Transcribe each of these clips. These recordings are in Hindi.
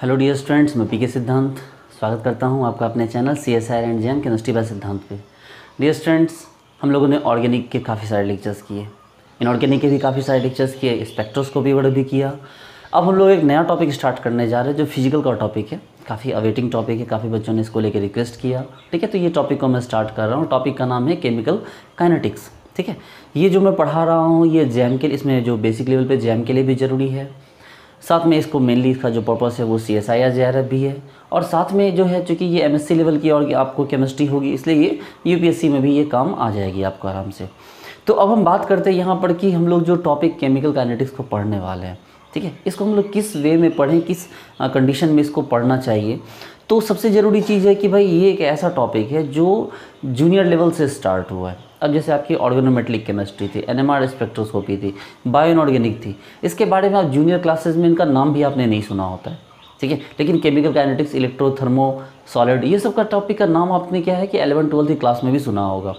हेलो डियर स्टूडेंट्स, मैं पीके सिद्धांत स्वागत करता हूं आपका अपने channel CSIR and jam chemistry bye सिद्धांत पे। डियर स्टूडेंट्स, हम लोगों ने ऑर्गेनिक के काफ़ी सारे लेक्चर्स किए, इनऑर्गेनिक के भी काफ़ी सारे लेक्चर्स किए, स्पेक्ट्रोस्कोपी वगैरह भी किया। अब हम लोग एक नया टॉपिक स्टार्ट करने जा रहे हैं जो फिजिकल का टॉपिक है। काफ़ी अवेटिंग टॉपिक है, काफ़ी बच्चों ने इसको लेकर रिक्वेस्ट किया। ठीक है, तो ये टॉपिक को मैं स्टार्ट कर रहा हूँ। टॉपिक का नाम है केमिकल काइनेटिक्स। ठीक है, ये जो मैं पढ़ा रहा हूँ ये जैम के, इसमें जो बेसिक लेवल पे जैम के लिए भी ज़रूरी है, साथ में इसको मेनली इसका जो पर्पस है वो CSIR JRF भी है, और साथ में जो है चूँकि ये MSc लेवल की और आपको केमिस्ट्री होगी इसलिए ये UPSC में भी ये काम आ जाएगी आपको आराम से। तो अब हम बात करते हैं यहाँ पर कि हम लोग जो टॉपिक केमिकल काइनेटिक्स को पढ़ने वाले हैं, ठीक है, इसको हम लोग किस वे में पढ़ें, किस कंडीशन में इसको पढ़ना चाहिए। तो सबसे ज़रूरी चीज़ है कि भाई ये एक ऐसा टॉपिक है जो जूनियर लेवल से स्टार्ट हुआ है। अब जैसे आपकी ऑर्गेनोमेट्रिक केमिस्ट्री थी, NMR स्पेक्ट्रोस्कोपी थी, बायो इनऑर्गेनिक थी, इसके बारे में आप जूनियर क्लासेस में इनका नाम भी आपने नहीं सुना होता है, ठीक है। लेकिन chemical kinetics, electro, thermo, solid, ये सब का टॉपिक का नाम आपने क्या है कि 11th-12th की क्लास में भी सुना होगा।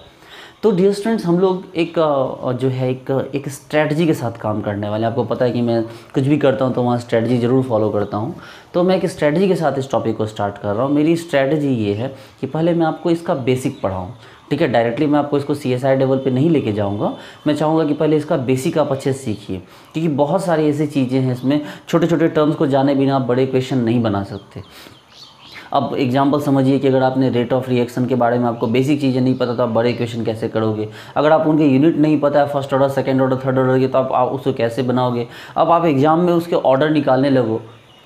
तो डियर स्टूडेंट्स, हम लोग एक जो है एक स्ट्रैटेजी के साथ काम करने वाले हैं। आपको पता है कि मैं कुछ भी करता हूं तो वहाँ स्ट्रैटेजी ज़रूर फॉलो करता हूं। तो मैं एक स्ट्रैटेजी के साथ इस टॉपिक को स्टार्ट कर रहा हूं। मेरी स्ट्रैटेजी ये है कि पहले मैं आपको इसका बेसिक पढ़ाऊँ, ठीक है। डायरेक्टली मैं आपको इसको CSI लेवल पे नहीं लेके जाऊंगा। मैं चाहूँगा कि पहले इसका बेसिक आप अच्छे से सीखिए, क्योंकि बहुत सारी ऐसी चीज़ें हैं इसमें, छोटे छोटे टर्म्स को जाने बिना आप बड़े क्वेश्चन नहीं बना सकते। अब एग्जांपल समझिए कि अगर आपने रेट ऑफ रिएक्शन के बारे में आपको बेसिक चीज़ें नहीं पता तो आप बड़े क्वेश्चन कैसे करोगे। अगर आप उनके यूनिट नहीं पता है, first order, second order, third order के, तो आप उसको कैसे बनाओगे। अब आप एग्ज़ाम में उसके ऑर्डर निकालने लगो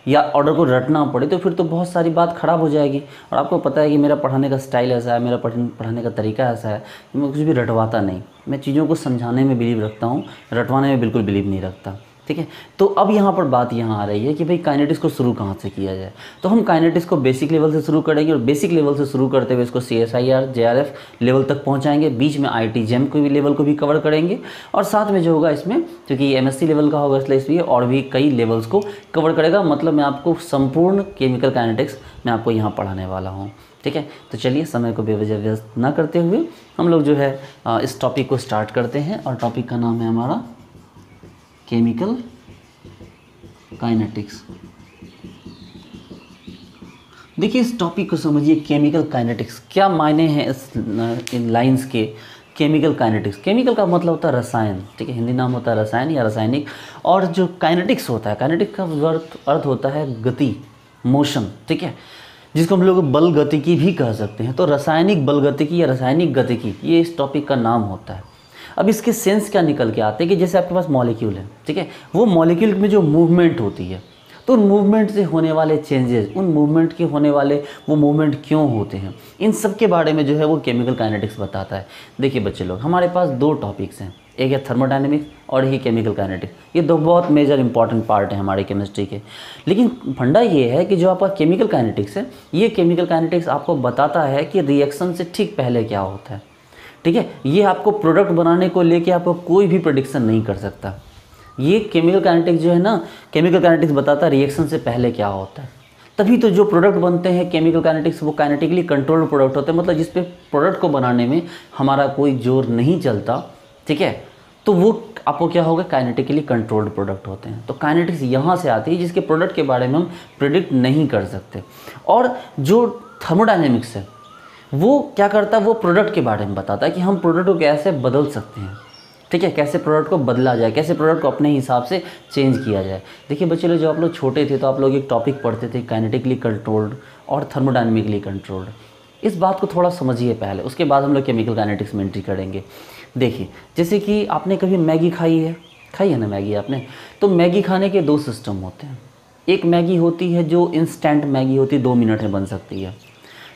या ऑर्डर को रटना पड़े तो फिर तो बहुत सारी बात ख़राब हो जाएगी। और आपको पता है कि मेरा पढ़ाने का स्टाइल ऐसा है, मेरा पढ़ाने का तरीका ऐसा है कि मैं कुछ भी रटवाता नहीं। मैं चीज़ों को समझाने में बिलीव रखता हूँ, रटवाने में बिल्कुल बिलीव नहीं रखता, ठीक है। तो अब यहाँ पर बात यहाँ आ रही है कि भाई काइनेटिक्स को शुरू कहाँ से किया जाए। तो हम काइनेटिक्स को बेसिक लेवल से शुरू करेंगे और बेसिक लेवल से शुरू करते हुए इसको CSIR JRF लेवल तक पहुँचाएंगे। बीच में IT जैम को भी लेवल को भी कवर करेंगे, और साथ में जो होगा इसमें, क्योंकि MSc लेवल का होगा इसलिए और भी कई लेवल्स को कवर करेगा। मतलब मैं आपको संपूर्ण केमिकल काइनेटिक्स मैं आपको यहाँ पढ़ाने वाला हूँ, ठीक है। तो चलिए समय को बेवजह व्यस्त ना करते हुए हम लोग जो है इस टॉपिक को स्टार्ट करते हैं। और टॉपिक का नाम है हमारा केमिकल काइनेटिक्स। देखिए इस टॉपिक को समझिए, केमिकल काइनेटिक्स क्या मायने हैं इन लाइंस के। केमिकल काइनेटिक्स, केमिकल का मतलब होता है रसायन, ठीक है, हिंदी नाम होता है रसायन या रासायनिक। और जो काइनेटिक्स होता है, काइनेटिक का अर्थ होता है गति, मोशन, ठीक है, जिसको हम लोग बल गतिकी भी कह सकते हैं। तो रासायनिक बल गतिकी या रासायनिक गतिकी, ये इस टॉपिक का नाम होता है। अब इसके सेंस क्या निकल के आते हैं कि जैसे आपके पास मॉलिक्यूल है, ठीक है, वो मॉलिक्यूल में जो मूवमेंट होती है, तो उन मूवमेंट से होने वाले चेंजेस, उन मूवमेंट के होने वाले वो मूवमेंट क्यों होते हैं, इन सब के बारे में जो है वो केमिकल काइनेटिक्स बताता है। देखिए बच्चे लोग, हमारे पास दो टॉपिक्स हैं, एक है थर्मोडायनेमिक्स और एक केमिकल काइनेटिक्स। ये दो बहुत मेजर इंपॉर्टेंट पार्ट है हमारे केमिस्ट्री के। लेकिन फंडा ये है कि जो आपका केमिकल काइनेटिक्स है, ये केमिकल काइनेटिक्स आपको बताता है कि रिएक्शन से ठीक पहले क्या होता है, ठीक है। ये आपको प्रोडक्ट बनाने को लेके आपको कोई भी प्रेडिक्शन नहीं कर सकता। ये केमिकल काइनेटिक्स जो है ना, केमिकल काइनेटिक्स बताता है रिएक्शन से पहले क्या होता है। तभी तो जो प्रोडक्ट बनते हैं केमिकल काइनेटिक्स, वो काइनेटिकली कंट्रोल्ड प्रोडक्ट होते हैं, मतलब जिस पे प्रोडक्ट को बनाने में हमारा कोई जोर नहीं चलता, ठीक है, तो वो आपको क्या होगा, काइनेटिकली कंट्रोल्ड प्रोडक्ट होते हैं। तो काइनेटिक्स यहाँ से आती है जिसके प्रोडक्ट के बारे में हम प्रिडिक्ट नहीं कर सकते। और जो थर्मोडायनेमिक्स है वो क्या करता है, वो प्रोडक्ट के बारे में बताता है कि हम प्रोडक्ट को कैसे बदल सकते हैं, ठीक है, कैसे प्रोडक्ट को बदला जाए, कैसे प्रोडक्ट को अपने हिसाब से चेंज किया जाए। देखिए बच्चे लोग, जब आप लोग छोटे थे तो आप लोग एक टॉपिक पढ़ते थे, काइनेटिकली कंट्रोल्ड और थर्मोडायनेमिकली कंट्रोल्ड। इस बात को थोड़ा समझिए पहले, उसके बाद हम लोग केमिकल काइनेटिक्स में एंट्री करेंगे। देखिए जैसे कि आपने कभी मैगी खाई है ना मैगी आपने, तो मैगी खाने के दो सिस्टम होते हैं। एक मैगी होती है जो इंस्टेंट मैगी होती है, 2 मिनट में बन सकती है,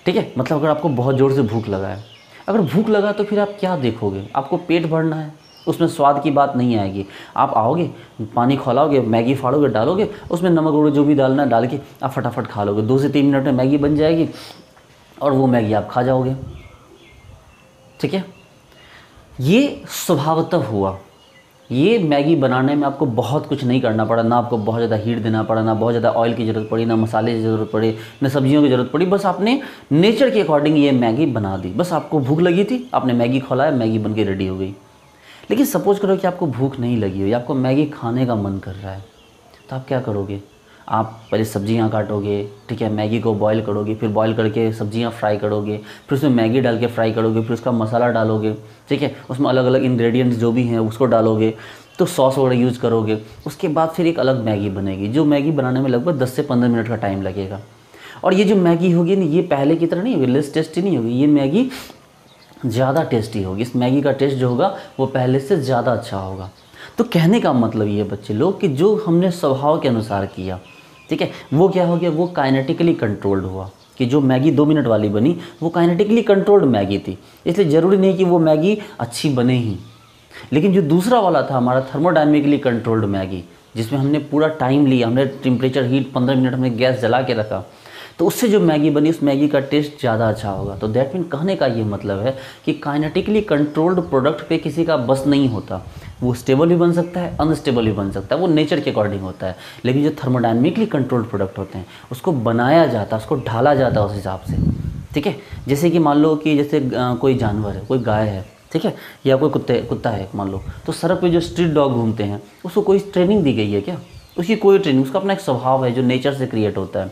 ठीक है। मतलब अगर आपको बहुत ज़ोर से भूख लगा है, अगर भूख लगा तो फिर आप क्या देखोगे, आपको पेट भरना है, उसमें स्वाद की बात नहीं आएगी। आप आओगे, पानी खौलाओगे, मैगी फाड़ोगे, डालोगे, उसमें नमक वगैरह जो भी डालना है डाल के आप फटाफट खा लोगे। 2 से 3 मिनट में मैगी बन जाएगी और वो मैगी आप खा जाओगे, ठीक है। ये स्वभावतः हुआ। ये मैगी बनाने में आपको बहुत कुछ नहीं करना पड़ा, ना आपको बहुत ज़्यादा हीट देना पड़ा, ना बहुत ज़्यादा ऑयल की ज़रूरत पड़ी, ना मसाले की ज़रूरत पड़ी, ना सब्जियों की ज़रूरत पड़ी। बस आपने नेचर के अकॉर्डिंग ये मैगी बना दी। बस आपको भूख लगी थी, आपने मैगी खोलाया, मैगी बन के रेडी हो गई। लेकिन सपोज करो कि आपको भूख नहीं लगी हुई, आपको मैगी खाने का मन कर रहा है, तो आप क्या करोगे, आप पहले सब्जियां काटोगे, ठीक है, मैगी को बॉईल करोगे, फिर बॉईल करके सब्जियां फ्राई करोगे, फिर उसमें मैगी डाल के फ्राई करोगे, फिर उसका मसाला डालोगे, ठीक है, उसमें अलग अलग इंग्रेडिएंट्स जो भी हैं उसको डालोगे, तो सॉस वगैरह यूज़ करोगे। उसके बाद फिर एक अलग मैगी बनेगी, जो मैगी बनाने में लगभग 10 से 15 मिनट का टाइम लगेगा। और ये जो मैगी होगी ना, ये पहले की तरह नहीं होगी, लेस टेस्टी नहीं होगी, ये मैगी ज़्यादा टेस्टी होगी। इस मैगी का टेस्ट जो होगा वो पहले से ज़्यादा अच्छा होगा। तो कहने का मतलब ये बच्चे लोग कि जो हमने स्वभाव के अनुसार किया, ठीक है, वो क्या हो गया, वो काइनेटिकली कंट्रोल्ड हुआ। कि जो मैगी 2 मिनट वाली बनी वो काइनेटिकली कंट्रोल्ड मैगी थी, इसलिए ज़रूरी नहीं कि वो मैगी अच्छी बने ही। लेकिन जो दूसरा वाला था हमारा थर्मोडायनेमिकली कंट्रोल्ड मैगी, जिसमें हमने पूरा टाइम लिया, हमने टेम्परेचर हीट 15 मिनट हमने गैस जला के रखा, तो उससे जो मैगी बनी उस मैगी का टेस्ट ज़्यादा अच्छा होगा। तो दैट मीन कहने का ये मतलब है कि काइनेटिकली कंट्रोल्ड प्रोडक्ट पे किसी का बस नहीं होता। वो स्टेबल भी बन सकता है, अनस्टेबल भी बन सकता है, वो नेचर के अकॉर्डिंग होता है। लेकिन जो थर्मोडायनेमिकली कंट्रोल्ड प्रोडक्ट होते हैं उसको बनाया जाता है, उसको ढाला जाता है उस हिसाब से, ठीक है। जैसे कि मान लो कि जैसे कोई जानवर है, कोई गाय है, ठीक है, या कोई कुत्ता है मान लो, तो सड़क पे जो स्ट्रीट डॉग घूमते हैं उसको कोई ट्रेनिंग दी गई है क्या? उसकी कोई ट्रेनिंग, उसका अपना एक स्वभाव है जो नेचर से क्रिएट होता है,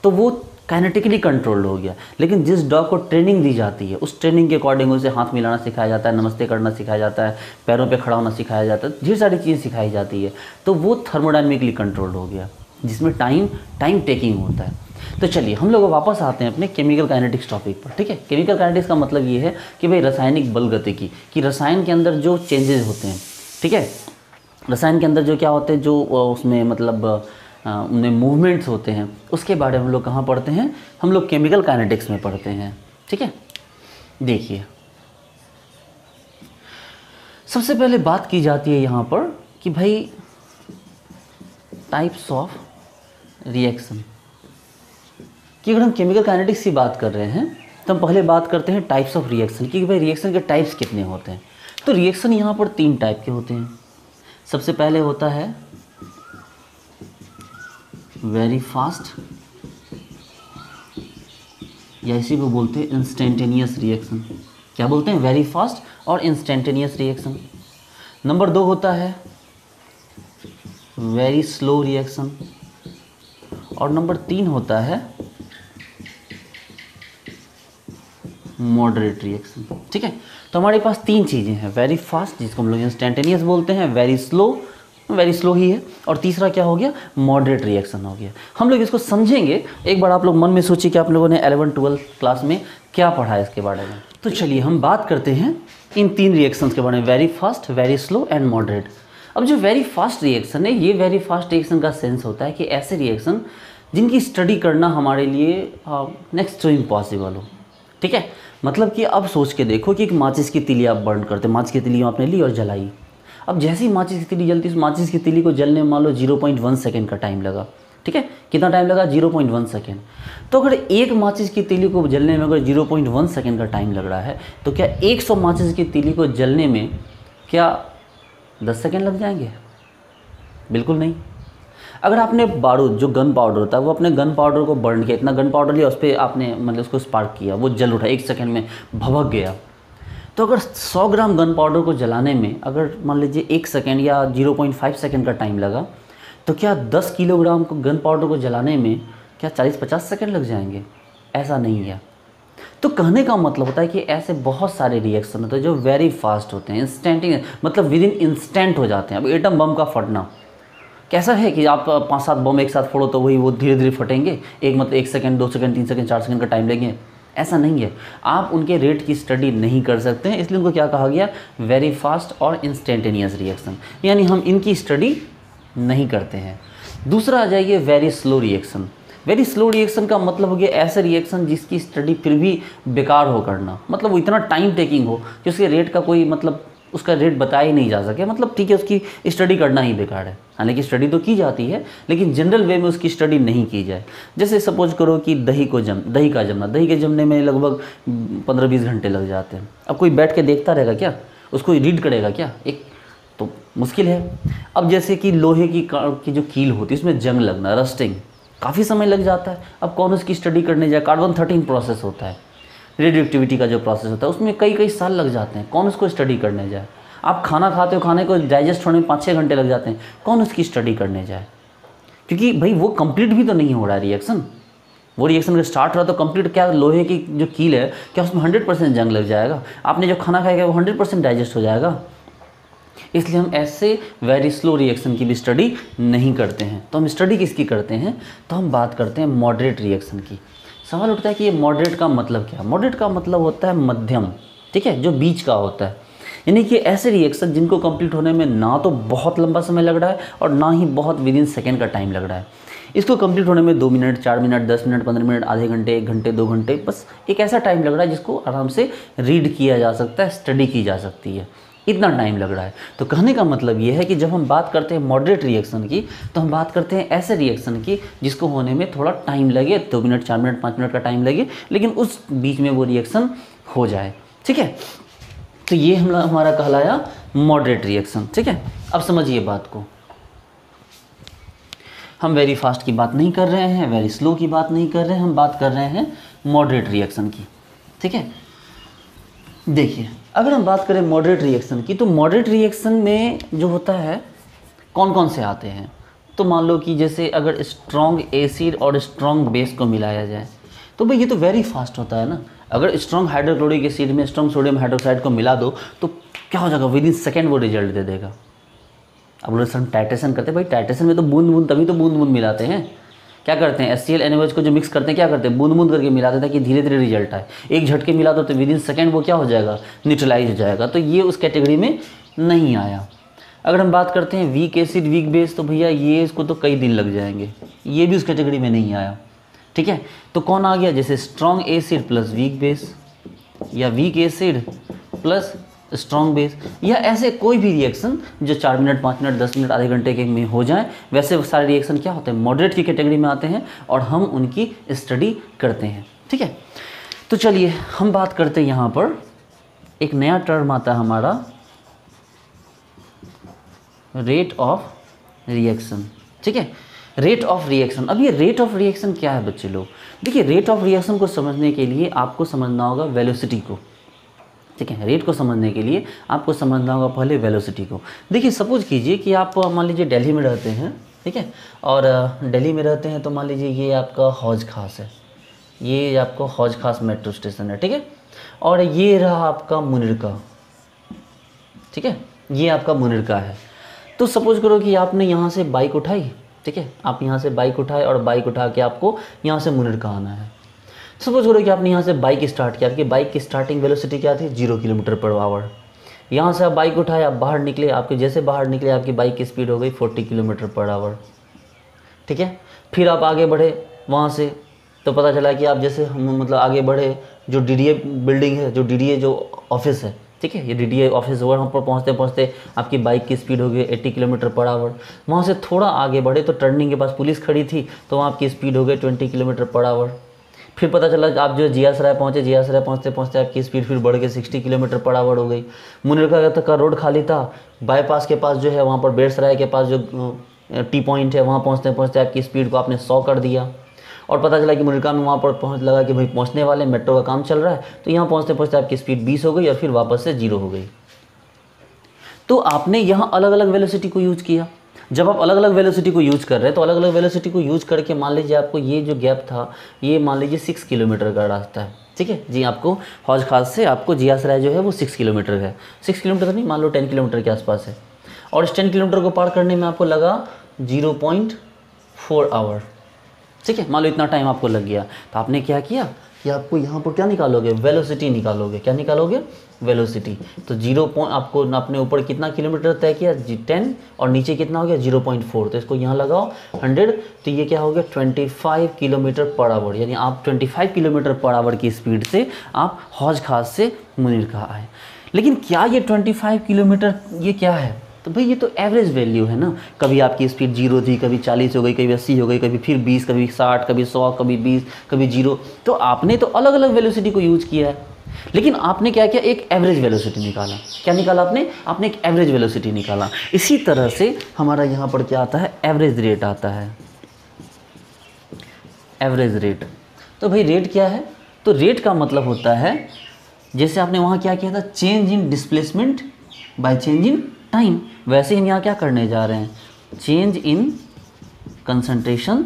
तो वो काइनेटिकली कंट्रोल्ड हो गया। लेकिन जिस डॉग को ट्रेनिंग दी जाती है उस ट्रेनिंग के अकॉर्डिंग उसे हाथ मिलाना सिखाया जाता है, नमस्ते करना सिखाया जाता है, पैरों पे खड़ा होना सिखाया जाता है, ढेर सारी चीज़ें सिखाई जाती है, तो वो थर्मोडायनेमिकली कंट्रोल्ड हो गया, जिसमें टाइम टेकिंग होता है। तो चलिए हम लोग वापस आते हैं अपने केमिकल काइनेटिक्स टॉपिक पर, ठीक है। केमिकल काइनेटिक्स का मतलब ये है कि भाई रासायनिक बल गतिकी, कि रसायन के अंदर जो चेंजेस होते हैं, ठीक है, रसायन के अंदर जो क्या होते हैं, जो उसमें मतलब उनमें मूवमेंट्स होते हैं, उसके बारे में हम लोग कहाँ पढ़ते हैं, हम लोग केमिकल काइनेटिक्स में पढ़ते हैं, ठीक है। देखिए सबसे पहले बात की जाती है यहाँ पर कि भाई टाइप्स ऑफ रिएक्शन, कि अगर हम केमिकल काइनेटिक्स की बात कर रहे हैं तो हम पहले बात करते हैं टाइप्स ऑफ रिएक्शन कि भाई रिएक्शन के टाइप्स कितने होते हैं। तो रिएक्शन यहाँ पर 3 टाइप के होते हैं। सबसे पहले होता है वेरी फास्ट, या इसी को बोलते हैं इंस्टेंटेनियस रिएक्शन। क्या बोलते हैं? वेरी फास्ट और इंस्टेंटेनियस रिएक्शन। नंबर 2 होता है वेरी स्लो रिएक्शन, और नंबर 3 होता है मॉडरेट रिएक्शन, ठीक है। तो हमारे पास 3 चीज़ें हैं, वेरी फास्ट जिसको हम लोग इंस्टेंटेनियस बोलते हैं, वेरी स्लो ही है, और तीसरा क्या हो गया, मॉडरेट रिएक्शन हो गया। हम लोग इसको समझेंगे। एक बार आप लोग मन में सोचिए कि आप लोगों ने 11-12 क्लास में क्या पढ़ा है इसके बारे में। तो चलिए हम बात करते हैं इन 3 रिएक्शंस के बारे में, very fast, very slow and moderate. अब जो वेरी फास्ट रिएक्शन है, ये वेरी फास्ट रिएक्शन का सेंस होता है कि ऐसे रिएक्शन जिनकी स्टडी करना हमारे लिए नेक्स्ट टू इम्पॉसिबल हो, ठीक है। मतलब कि अब सोच के देखो कि एक माचिस की तीली आप बर्न करते, माचिस की तीली आपने ली और जलाई। अब जैसे ही माचिस की तीली जलती, उस माचिस की तीली को जलने में मान लो 0.1 सेकेंड का टाइम लगा, ठीक है। कितना टाइम लगा? 0.1 सेकेंड। तो अगर एक माचिस की तीली को जलने में अगर 0.1 सेकेंड का टाइम लग रहा है, तो क्या 100 माचिस की तीली को जलने में क्या 10 सेकेंड लग जाएंगे? बिल्कुल नहीं। अगर आपने बारूद, जो गन पाउडर होता है, वो अपने गन पाउडर को बर्न किया, इतना गन पाउडर लिया, उस पर आपने मतलब उसको स्पार्क किया, वो जल उठा, 1 सेकेंड में भभक गया। तो अगर 100 ग्राम गन पाउडर को जलाने में अगर मान लीजिए 1 सेकेंड या 0.5 सेकेंड का टाइम लगा, तो क्या 10 किलोग्राम को गन पाउडर को जलाने में क्या 40-50 सेकेंड लग जाएंगे? ऐसा नहीं है। तो कहने का मतलब होता है कि ऐसे बहुत सारे रिएक्शन होते हैं जो वेरी फास्ट होते हैं, इंस्टेंटेनियस, मतलब विद इन इंस्टेंट हो जाते हैं। अब एटम बम का फटना कैसा है कि आप 5-7 बम एक साथ फोड़ो तो वही वो धीरे धीरे फटेंगे, मतलब 1 सेकेंड, 2 सेकेंड, 3 सेकेंड, 4 सेकेंड का टाइम लेंगे? ऐसा नहीं है। आप उनके रेट की स्टडी नहीं कर सकते हैं, इसलिए उनको क्या कहा गया, वेरी फास्ट और इंस्टेंटेनियस रिएक्शन, यानी हम इनकी स्टडी नहीं करते हैं। दूसरा आ जाइए very slow reaction. Very slow reaction का मतलब हो गया ऐसे रिएक्शन जिसकी स्टडी फिर भी बेकार हो करना, मतलब वो इतना टाइम टेकिंग हो कि उसके रेट का कोई मतलब उसका रेट बताया ही नहीं जा सके, मतलब ठीक है उसकी स्टडी करना ही बेकार है। हालांकि स्टडी तो की जाती है लेकिन जनरल वे में उसकी स्टडी नहीं की जाए। जैसे सपोज करो कि दही के जमने में लगभग 15-20 घंटे लग जाते हैं। अब कोई बैठ के देखता रहेगा क्या? उसको रीड करेगा क्या? एक तो मुश्किल है। अब जैसे कि लोहे की जो कील होती है उसमें जंग लगना, रस्टिंग, काफ़ी समय लग जाता है। अब कौन उसकी स्टडी करने जाए? कार्बन-13 प्रोसेस होता है, रेडियो एक्टिविटी का जो प्रोसेस होता है, उसमें कई साल लग जाते हैं। कौन उसको स्टडी करने जाए? आप खाना खाते हो, खाने को डाइजेस्ट होने में 5-6 घंटे लग जाते हैं। कौन उसकी स्टडी करने जाए? क्योंकि भाई वो कंप्लीट भी तो नहीं हो रहा है रिएक्शन। वो रिएक्शन अगर स्टार्ट रहा तो कंप्लीट क्या लोहे की जो कील है क्या उसमें 100% जंग लग जाएगा? आपने जो खाना खाएगा वो 100% डाइजेस्ट हो जाएगा। इसलिए हम ऐसे वेरी स्लो रिएक्शन की भी स्टडी नहीं करते हैं। तो हम स्टडी किसकी करते हैं? तो हम बात करते हैं मॉडरेट रिएक्शन की। सवाल उठता है कि ये मॉडरेट का मतलब क्या? मॉडरेट का मतलब होता है मध्यम, ठीक है, जो बीच का होता है। यानी कि ऐसे रिएक्शन जिनको कंप्लीट होने में ना तो बहुत लंबा समय लग रहा है और ना ही बहुत विद इन सेकेंड का टाइम लग रहा है। इसको कंप्लीट होने में 2 मिनट, 4 मिनट, 10 मिनट, 15 मिनट, आधे घंटे, 1 घंटे, 2 घंटे, बस एक ऐसा टाइम लग रहा है जिसको आराम से रीड किया जा सकता है, स्टडी की जा सकती है, इतना टाइम लग रहा है। तो कहने का मतलब ये है कि जब हम बात करते हैं मॉडरेट रिएक्शन की तो हम बात करते हैं ऐसे रिएक्शन की जिसको होने में थोड़ा टाइम लगे, 2 मिनट, 4 मिनट, 5 मिनट का टाइम लगे, लेकिन उस बीच में वो रिएक्शन हो जाए, ठीक है। तो ये हमारा कहलाया मॉडरेट रिएक्शन, ठीक है। अब समझिए बात को, हम वेरी फास्ट की बात नहीं कर रहे हैं, वेरी स्लो की बात नहीं कर रहे हैं, हम बात कर रहे हैं मॉडरेट रिएक्शन की, ठीक है। देखिए, अगर हम बात करें मॉडरेट रिएक्शन की तो मॉडरेट रिएक्शन में जो होता है कौन कौन से आते हैं? तो मान लो कि जैसे अगर स्ट्रॉन्ग एसिड और स्ट्रॉन्ग बेस को मिलाया जाए तो भाई ये तो वेरी फास्ट होता है ना। अगर स्ट्रॉन्ग हाइड्रोक्लोरिक एसिड में स्ट्रॉन्ग सोडियम हाइड्रोक्साइड को मिला दो तो क्या हो जाएगा? विद इन सेकेंड वो रिजल्ट दे देगा। अब लोग हम टाइट्रेशन करते हैं, भाई टाइट्रेशन में तो बूंद बूंद, तभी तो बूंद बूंद मिलाते हैं। क्या करते हैं? HCl NaOH को जो मिक्स करते हैं क्या करते हैं? बूंद बूंद करके मिला देते हैं कि धीरे धीरे रिजल्ट आए। एक झटके मिला दो तो विद इन सेकेंड वो क्या हो जाएगा? न्यूट्रलाइज हो जाएगा। तो ये उस कैटेगरी में नहीं आया। अगर हम बात करते हैं वीक एसिड वीक बेस तो भैया ये इसको तो कई दिन लग जाएंगे, ये भी उस कैटेगरी में नहीं आया, ठीक है। तो कौन आ गया? जैसे strong acid plus weak base या weak acid plus strong base, या ऐसे कोई भी रिएक्शन जो 4 मिनट, 5 मिनट, 10 मिनट, आधे घंटे के में हो जाए, वैसे वो सारे रिएक्शन क्या होते हैं? मॉडरेट की कैटेगरी में आते हैं और हम उनकी स्टडी करते हैं, ठीक है। तो चलिए हम बात करते हैं, यहाँ पर एक नया टर्म आता है हमारा रेट ऑफ रिएक्शन, ठीक है। Rate of reaction. अब ये रेट ऑफ रिएक्शन क्या है बच्चे लोग? देखिए, रेट ऑफ रिएक्शन को समझने के लिए आपको समझना होगा वेलोसिटी को, ठीक है। रेट को समझने के लिए आपको समझना होगा पहले वेलोसिटी को। देखिए, सपोज कीजिए कि आप मान लीजिए दिल्ली में रहते हैं, ठीक है, और दिल्ली में रहते हैं तो मान लीजिए ये आपका हौज खास है, ये आपका हौज खास मेट्रो स्टेशन है, ठीक है, और ये रहा आपका मुनिरका, ठीक है, ये आपका मुनिरका है। तो सपोज करो कि आपने यहाँ से बाइक उठाई, ठीक है, आप यहाँ से बाइक उठाए और बाइक उठा के आपको यहाँ से मुनिरका आना है। सपोज करो कि आपने यहाँ से बाइक स्टार्ट किया, आपकी बाइक की स्टार्टिंग वेलोसिटी क्या थी? 0 किलोमीटर पर आवर। यहाँ से आप बाइक उठाए, आप बाहर निकले, आपके जैसे बाहर निकले आपकी बाइक की स्पीड हो गई 40 किलोमीटर पर आवर, ठीक है। फिर आप आगे बढ़े वहाँ से, तो पता चला कि आप जैसे मतलब आगे बढ़े, जो DDA बिल्डिंग है, जो DDA जो ऑफिस है, ठीक है, ये DDA ऑफिस, वहाँ पर पहुँचते पहुँचते आपकी बाइक की स्पीड हो गई 80 किलोमीटर पर आवर। वहाँ से थोड़ा आगे बढ़े तो टर्निंग के पास पुलिस खड़ी थी, तो वहाँ आपकी स्पीड हो गई 20 किलोमीटर पर आवर। फिर पता चला आप जो जिया सराय पहुँचे, जिया सराय पहुँचते पहुँचते आपकी स्पीड फिर बढ़ के 60 किलोमीटर पर आवर हो गई। मुनिरका तक का रोड खाली था, बाईपास के पास जो है वहाँ पर बेड़सराय के पास जो टी पॉइंट है, वहाँ पहुँचते पहुँचते आपकी स्पीड को आपने 100 कर दिया। और पता चला कि मुनिरका में वहाँ पर पहुँच लगा कि भाई पहुँचने वाले, मेट्रो का काम चल रहा है, तो यहाँ पहुँचते पहुँचते आपकी स्पीड 20 हो गई और फिर वापस से 0 हो गई। तो आपने यहाँ अलग अलग वेलोसिटी को यूज़ किया। जब आप अलग अलग वेलोसिटी को यूज़ कर रहे हैं तो अलग अलग वेलोसिटी को यूज़ करके मान लीजिए आपको ये जो गैप था, ये मान लीजिए 6 किलोमीटर का रास्ता है, ठीक है जी। आपको हौज खास से आपको जिया सराय जो है वो 6 किलोमीटर है, 6 किलोमीटर नहीं, मान लो 10 किलोमीटर के आसपास है, और इस 10 किलोमीटर को पार करने में आपको लगा 0.4 आवर, ठीक है। मान लो इतना टाइम आपको लग गया, तो आपने क्या किया कि आपको यहाँ पर क्या निकालोगे? वेलोसिटी निकालोगे। क्या निकालोगे? वेलोसिटी। तो 0 आपको आपने ऊपर कितना किलोमीटर तय किया? 10, और नीचे कितना हो गया? 0.4। तो इसको यहाँ लगाओ 100, तो ये क्या हो गया? 25 किलोमीटर पर आवर। यानी आप 25 किलोमीटर पर आवर की स्पीड से आप हौज खास से मुनिरका आए। लेकिन क्या ये 25 किलोमीटर ये क्या है? तो भाई ये तो एवरेज वैल्यू है ना। कभी आपकी स्पीड 0 थी, कभी 40 हो गई, कभी 80 हो गई, कभी फिर 20, कभी 60, कभी 100, कभी 20, कभी 0। तो आपने तो अलग अलग वेलोसिटी को यूज़ किया है, लेकिन आपने क्या किया? एक एवरेज वेलोसिटी निकाला। क्या निकाला आपने एक एवरेज वेलोसिटी निकाला। इसी तरह से हमारा यहाँ पर क्या आता है? एवरेज रेट आता है, एवरेज रेट। तो भाई रेट क्या है? तो रेट का मतलब होता है, जैसे आपने वहाँ क्या किया था? Change in displacement by change in time. वैसे हम यहाँ क्या करने जा रहे हैं? Change in concentration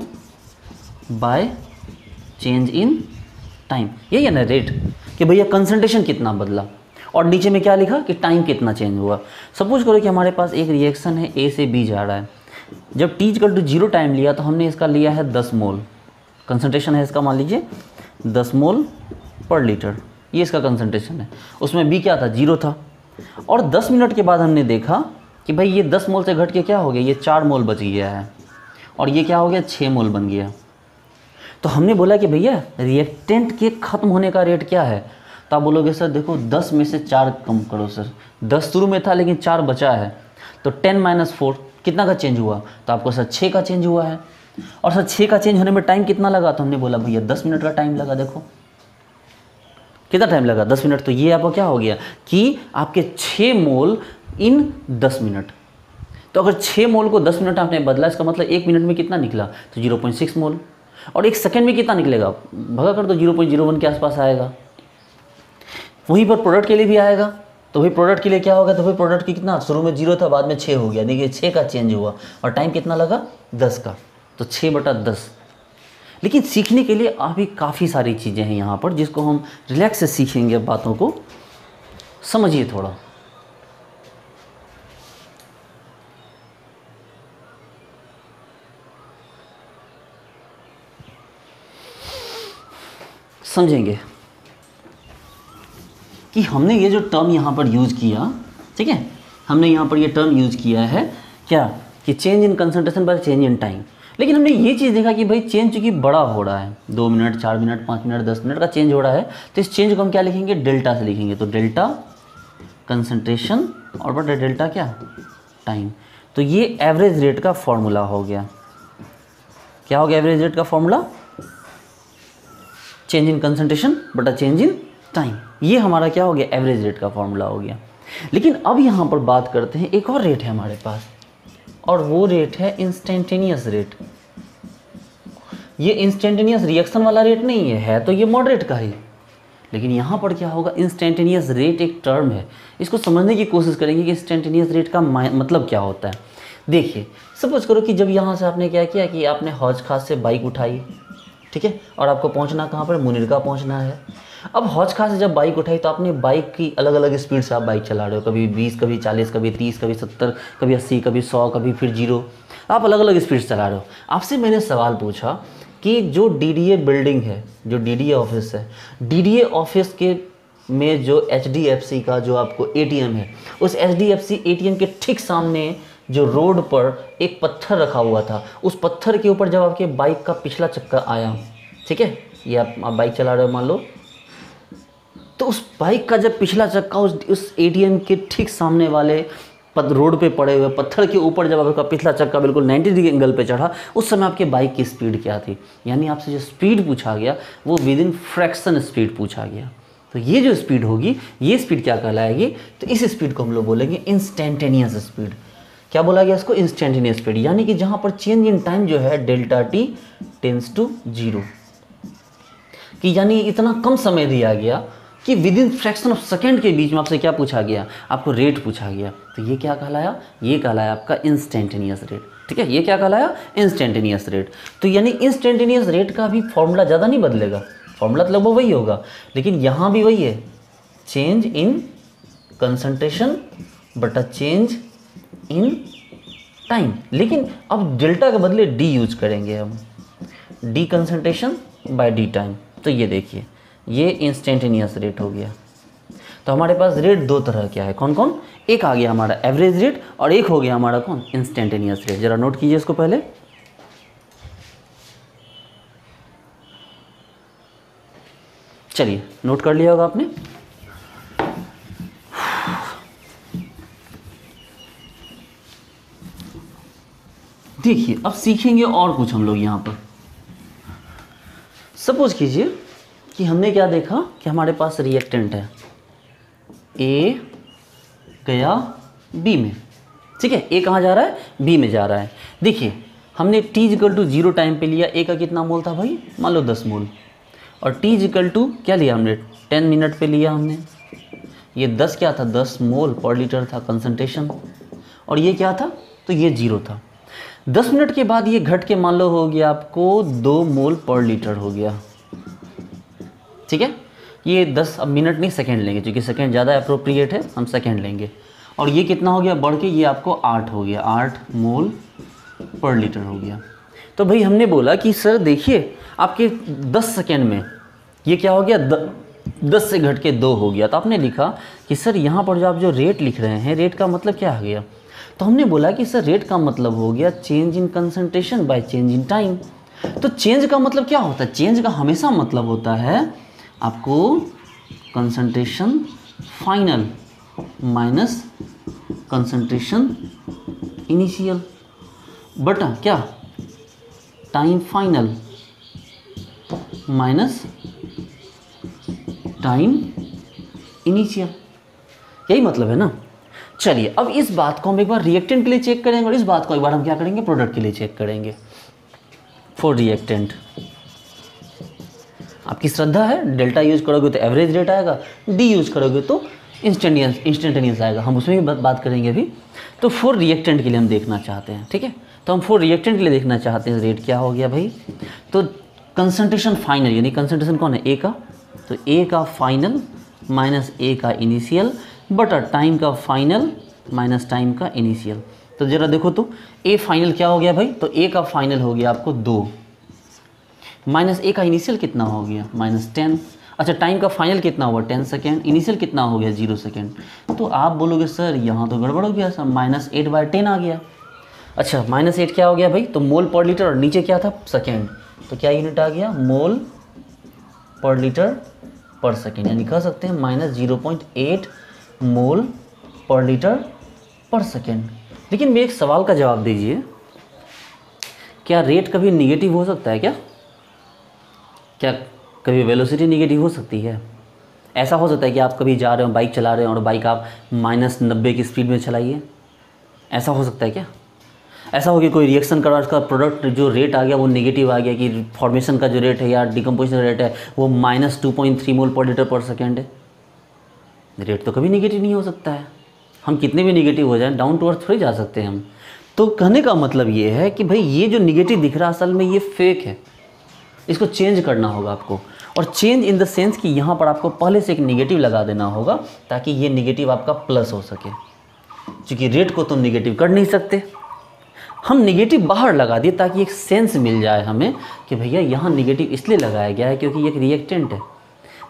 by change in time. यही है ना रेट, कि भैया कंसंट्रेशन कितना बदला, और नीचे में क्या लिखा कि टाइम कितना चेंज हुआ। सपोज करो कि हमारे पास एक रिएक्शन है, ए से बी जा रहा है। जब t इक्वल टू 0 टाइम लिया तो हमने इसका लिया है 10 मोल, कंसंट्रेशन है इसका मान लीजिए 10 मोल पर लीटर, ये इसका कंसंट्रेशन है। उसमें b क्या था, 0 था। और 10 मिनट के बाद हमने देखा कि भाई ये 10 मोल से घट के क्या हो गया, ये 4 मोल बच गया है, और ये क्या हो गया, 6 मोल बन गया। तो हमने बोला कि भैया रिएक्टेंट के ख़त्म होने का रेट क्या है। तो आप बोलोगे सर देखो 10 में से 4 कम करो सर, 10 शुरू में था लेकिन 4 बचा है, तो 10 माइनस 4 कितना का चेंज हुआ, तो आपको सर 6 का चेंज हुआ है। और सर 6 का चेंज होने में टाइम कितना लगा, तो हमने बोला भैया 10 मिनट का टाइम लगा। देखो कितना टाइम लगा, 10 मिनट। तो ये आपको क्या हो गया कि आपके 6 मोल इन 10 मिनट। तो अगर 6 मोल को 10 मिनट आपने बदला, इसका मतलब 1 मिनट में कितना निकला, तो 0.6 मोल। और 1 सेकंड में कितना निकलेगा, भगा कर तो 0.01 के आसपास आएगा। वहीं पर प्रोडक्ट के लिए भी आएगा, तो भाई प्रोडक्ट के लिए क्या होगा, तो भाई प्रोडक्ट की कितना, शुरू में 0 था, बाद में 6 हो गया। देखिए 6 का चेंज हुआ, और टाइम कितना लगा, 10 का, तो 6/10। लेकिन सीखने के लिए अभी काफ़ी सारी चीज़ें हैं यहाँ पर, जिसको हम रिलैक्स से सीखेंगे। बातों को समझिए थोड़ा। समझेंगे कि हमने ये जो टर्म यहाँ पर यूज़ किया, ठीक है, हमने यहाँ पर ये टर्म यूज़ किया है क्या, कि change in concentration by change in time. लेकिन हमने ये चीज़ देखा कि भाई चेंज चूँकि बड़ा हो रहा है, 2 मिनट 4 मिनट 5 मिनट 10 मिनट का चेंज हो रहा है, तो इस चेंज को हम क्या लिखेंगे, डेल्टा से लिखेंगे। तो डेल्टा कंसंट्रेशन और बटा डेल्टा क्या, टाइम। तो ये एवरेज रेट का फॉर्मूला हो गया। क्या हो गया एवरेज रेट का फॉर्मूला, चेंज इन कंसंट्रेशन बटा चेंज इन टाइम। ये हमारा क्या हो गया, एवरेज रेट का फॉर्मूला हो गया। लेकिन अब यहाँ पर बात करते हैं, एक और रेट है हमारे पास, और वो रेट है इंस्टेंटेनियस रेट। ये इंस्टेंटेनियस रिएक्शन वाला रेट नहीं है तो ये मॉडरेट का ही। लेकिन यहाँ पर क्या होगा, इंस्टेंटेनियस रेट एक टर्म है, इसको समझने की कोशिश करेंगे कि इंस्टेंटेनियस रेट का मतलब क्या होता है। देखिए सपोज करो कि जब यहाँ से आपने क्या किया कि आपने हौज खास से बाइक उठाई, ठीक है, और आपको पहुँचना कहाँ पर, मुनिरका पहुँचना है। अब हौज खास से जब बाइक उठाई तो आपने बाइक की अलग अलग स्पीड से आप बाइक चला रहे हो, कभी 20 कभी 40 कभी 30 कभी 70 कभी 80 कभी 100 कभी फिर 0, आप अलग अलग स्पीड से चला रहे हो। आपसे मैंने सवाल पूछा कि जो DDA बिल्डिंग है, जो DDA ऑफिस है, DDA ऑफिस के में जो HDFC का जो आपको ATM है, उस HDFC ATM के ठीक सामने जो रोड पर एक पत्थर रखा हुआ था, उस पत्थर के ऊपर जब आपके बाइक का पिछला चक्का आया, ठीक है, ये आप बाइक चला रहे हो मान लो, तो उस बाइक का जब पिछला चक्का उस ATM के ठीक सामने वाले रोड पे पड़े हुए पत्थर के ऊपर जब आपका पिछला चक्का बिल्कुल 90 डिग्री एंगल पे चढ़ा, उस समय आपके बाइक की स्पीड क्या थी। यानी आपसे जो स्पीड पूछा गया वो विद इन फ्रैक्शन स्पीड पूछा गया। तो ये जो स्पीड होगी, ये स्पीड क्या कहलाएगी, तो इस स्पीड को हम लोग बोलेंगे इंस्टेंटेनियस स्पीड। क्या बोला गया इसको, इंस्टेंटेनियस स्पीड। यानी कि जहाँ पर चेंज इन टाइम जो है डेल्टा टी टेंस टू 0, कि यानी इतना कम समय दिया गया कि with in fraction of second के बीच में आपसे क्या पूछा गया, आपको रेट पूछा गया। तो ये क्या कहलाया, ये कहलाया आपका इंस्टेंटेनियस रेट। ठीक है, ये क्या कहलाया, इंस्टेंटेनियस रेट। तो यानी इंस्टेंटेनियस रेट का भी फॉर्मूला ज़्यादा नहीं बदलेगा, फॉर्मूला तो लगभग वही होगा, लेकिन यहाँ भी वही है, चेंज इन कंसंट्रेशन बटा चेंज इन टाइम। लेकिन अब डेल्टा के बदले डी यूज करेंगे हम, d concentration by d time. तो ये देखिए, ये इंस्टेंटेनियस रेट हो गया। तो हमारे पास रेट दो तरह क्या है, कौन कौन, एक आ गया हमारा एवरेज रेट और एक हो गया हमारा कौन, इंस्टेंटेनियस रेट। जरा नोट कीजिए इसको पहले। चलिए नोट कर लिया होगा आपने। देखिए अब सीखेंगे और कुछ हम लोग यहाँ पर। सपोज कीजिए कि हमने क्या देखा कि हमारे पास रिएक्टेंट है, ए गया बी में, ठीक है, ए कहाँ जा रहा है, बी में जा रहा है। देखिए हमने t इक्वल टू 0 टाइम पे लिया, ए का कितना मोल था भाई, मान लो 10 मोल, और t इक्वल टू क्या लिया हमने, 10 मिनट पे लिया हमने। ये 10 क्या था, 10 मोल पर लीटर था कंसंट्रेशन, और ये क्या था, तो ये 0 था। 10 मिनट के बाद ये घट के मान लो हो गया आपको 2 मोल पर लीटर हो गया, ठीक है। ये 10 अब मिनट नहीं सेकंड लेंगे, क्योंकि सेकंड ज़्यादा अप्रोप्रिएट है, हम सेकंड लेंगे। और ये कितना हो गया बढ़ के, ये आपको 8 हो गया, 8 मोल पर लीटर हो गया। तो भाई हमने बोला कि सर देखिए आपके 10 सेकेंड में ये क्या हो गया, 10 से घट के 2 हो गया। तो आपने लिखा कि सर यहाँ पर जो आप जो रेट लिख रहे हैं, रेट का मतलब क्या आ गया। तो हमने बोला कि सर रेट का मतलब हो गया change in concentration by change in time. तो चेंज का मतलब क्या होता है, चेंज का हमेशा मतलब होता है आपको concentration final minus concentration initial बटा क्या, time final minus time initial, यही मतलब है ना। चलिए अब इस बात को हम एक बार रिएक्टेंट के लिए चेक करेंगे और इस बात को एक बार हम क्या करेंगे, प्रोडक्ट के लिए चेक करेंगे। फॉर रिएक्टेंट आपकी श्रद्धा है, डेल्टा यूज करोगे तो एवरेज रेट आएगा, डी यूज करोगे तो इंस्टेंटेनियस आएगा, हम उसमें भी बात करेंगे अभी। तो फॉर रिएक्टेंट के लिए हम देखना चाहते हैं, ठीक है। तो हम फॉर रिएक्टेंट के लिए देखना चाहते हैं रेट क्या हो गया भाई। तो कंसंट्रेशन फाइनल यानी कंसंट्रेशन कौन है, ए का, तो ए का फाइनल माइनस ए का इनिशियल बटा टाइम का फाइनल माइनस टाइम का इनिशियल। तो ज़रा देखो तो ए फाइनल क्या हो गया भाई, तो ए का फाइनल हो गया आपको 2 माइनस ए का इनिशियल कितना हो गया -10। अच्छा टाइम का फाइनल कितना हुआ 10 सेकेंड, इनिशियल कितना हो गया 0 सेकेंड। तो आप बोलोगे सर यहाँ तो गड़बड़ हो गया सर, -8/10 आ गया। अच्छा -8 क्या हो गया भाई, तो मोल पर लीटर और नीचे क्या था सेकेंड, तो क्या यूनिट आ गया मोल पर लीटर पर सेकेंड, यानी कह सकते हैं -0.8 मोल पर लीटर पर सेकेंड। लेकिन मेरे एक सवाल का जवाब दीजिए, क्या रेट कभी निगेटिव हो सकता है क्या कभी वेलोसिटी निगेटिव हो सकती है। ऐसा हो सकता है कि आप कभी जा रहे हो बाइक चला रहे हो और बाइक आप -90 की स्पीड में चलाइए, ऐसा हो सकता है क्या। ऐसा हो कि कोई रिएक्शन करा, उसका प्रोडक्ट जो रेट आ गया वो नेगेटिव आ गया, कि फॉर्मेशन का जो रेट है या डिकम्पोजिशन रेट है वो -2.3 मोल पर लीटर पर सेकेंड है। रेट तो कभी नेगेटिव नहीं हो सकता है, हम कितने भी नेगेटिव हो जाएं डाउन टू अर्थ थोड़ी जा सकते हैं हम। तो कहने का मतलब ये है कि भाई ये जो नेगेटिव दिख रहा है असल में ये फेक है, इसको चेंज करना होगा आपको। और चेंज इन द सेंस कि यहाँ पर आपको पहले से एक नेगेटिव लगा देना होगा ताकि ये नेगेटिव आपका प्लस हो सके, क्योंकि रेट को तुम नेगेटिव कर नहीं सकते। हम नेगेटिव बाहर लगा दिए ताकि एक सेंस मिल जाए हमें कि भैया यहाँ नेगेटिव इसलिए लगाया गया है क्योंकि ये एक रिएक्टेंट है,